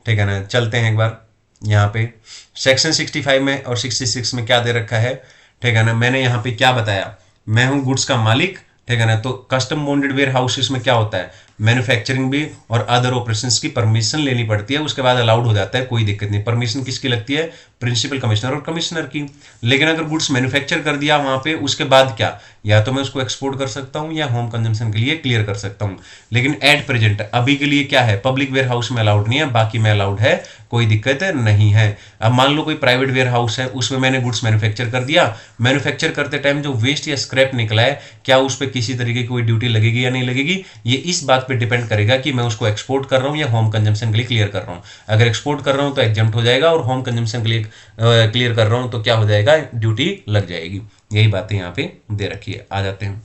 S1: ठीक है ना। चलते हैं एक बार यहाँ पे सेक्शन 65 में और 66 में क्या दे रखा है, ठीक है ना, मैंने यहाँ पे क्या बताया, मैं हूं गुड्स का मालिक, ठीक है ना, तो कस्टम बॉन्डेड वेयर हाउसेस में क्या होता है, मैन्युफैक्चरिंग भी और अदर ऑपरेशंस की परमिशन लेनी पड़ती है, उसके बाद अलाउड हो जाता है, कोई दिक्कत नहीं। परमिशन किसकी लगती है, प्रिंसिपल कमिश्नर और कमिश्नर की। लेकिन अगर गुड्स मैन्युफैक्चर कर दिया वहां पे, उसके बाद क्या, या तो मैं उसको एक्सपोर्ट कर सकता हूं या होम कंजम्पशन के लिए क्लियर कर सकता हूं। लेकिन एट प्रेजेंट अभी के लिए क्या है, पब्लिक वेयर हाउस में अलाउड नहीं है, बाकी में अलाउड है, कोई दिक्कत नहीं है। अब मान लो कोई प्राइवेट वेयर हाउस है, उसमें मैंने गुड्स मैन्युफैक्चर कर दिया, मैन्युफैक्चर करते टाइम जो वेस्ट या स्क्रैप निकला है, क्या उस पर किसी तरीके की कोई ड्यूटी लगेगी या नहीं लगेगी, ये इस बात पे डिपेंड करेगा कि मैं उसको एक्सपोर्ट कर रहा हूं या होम कंजम्पशन के लिए क्लियर कर रहा हूं। अगर एक्सपोर्ट कर रहा हूं तो एग्जम्प्ट हो जाएगा, और होम कंजम्पशन के लिए क्लियर कर रहा हूं तो क्या हो जाएगा, ड्यूटी लग जाएगी। यही बातें यहाँ पे दे रखी है, आ जाते हैं,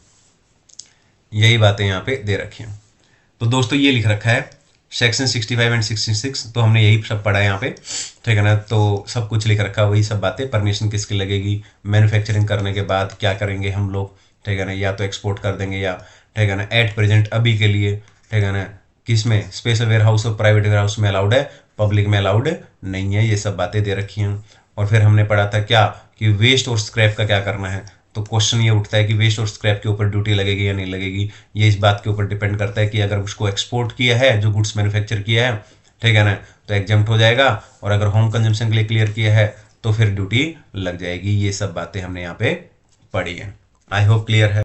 S1: यही बातें यहाँ पे दे रखी हैं। तो दोस्तों ये लिख रखा है सेक्शन 65 एंड 66, तो हमने यही सब पढ़ा है यहाँ पे, ठीक है ना, तो सब कुछ लिख रखा है, वही सब बातें, परमिशन किसकी लगेगी, मैन्युफैक्चरिंग करने के बाद क्या करेंगे हम लोग, ठीक है ना, या तो एक्सपोर्ट कर देंगे या, ठीक है ना, एट प्रेजेंट अभी के लिए, ठीक है ना, किसमें, स्पेशल वेयर हाउस और प्राइवेट वेयर हाउस में अलाउड है, पब्लिक में अलाउड नहीं है, ये सब बातें दे रखी हैं। और फिर हमने पढ़ा था क्या कि वेस्ट और स्क्रैप का क्या करना है, तो क्वेश्चन ये उठता है कि वेस्ट और स्क्रैप के ऊपर ड्यूटी लगेगी या नहीं लगेगी, ये इस बात के ऊपर डिपेंड करता है कि अगर उसको एक्सपोर्ट किया है, जो गुड्स मैन्युफैक्चर किया है, ठीक है ना, तो एग्जम्प्ट हो जाएगा, और अगर होम कंजम्पशन के लिए क्लियर किया है तो फिर ड्यूटी लग जाएगी। ये सब बातें हमने यहाँ पे पढ़ी है। आई होप क्लियर है।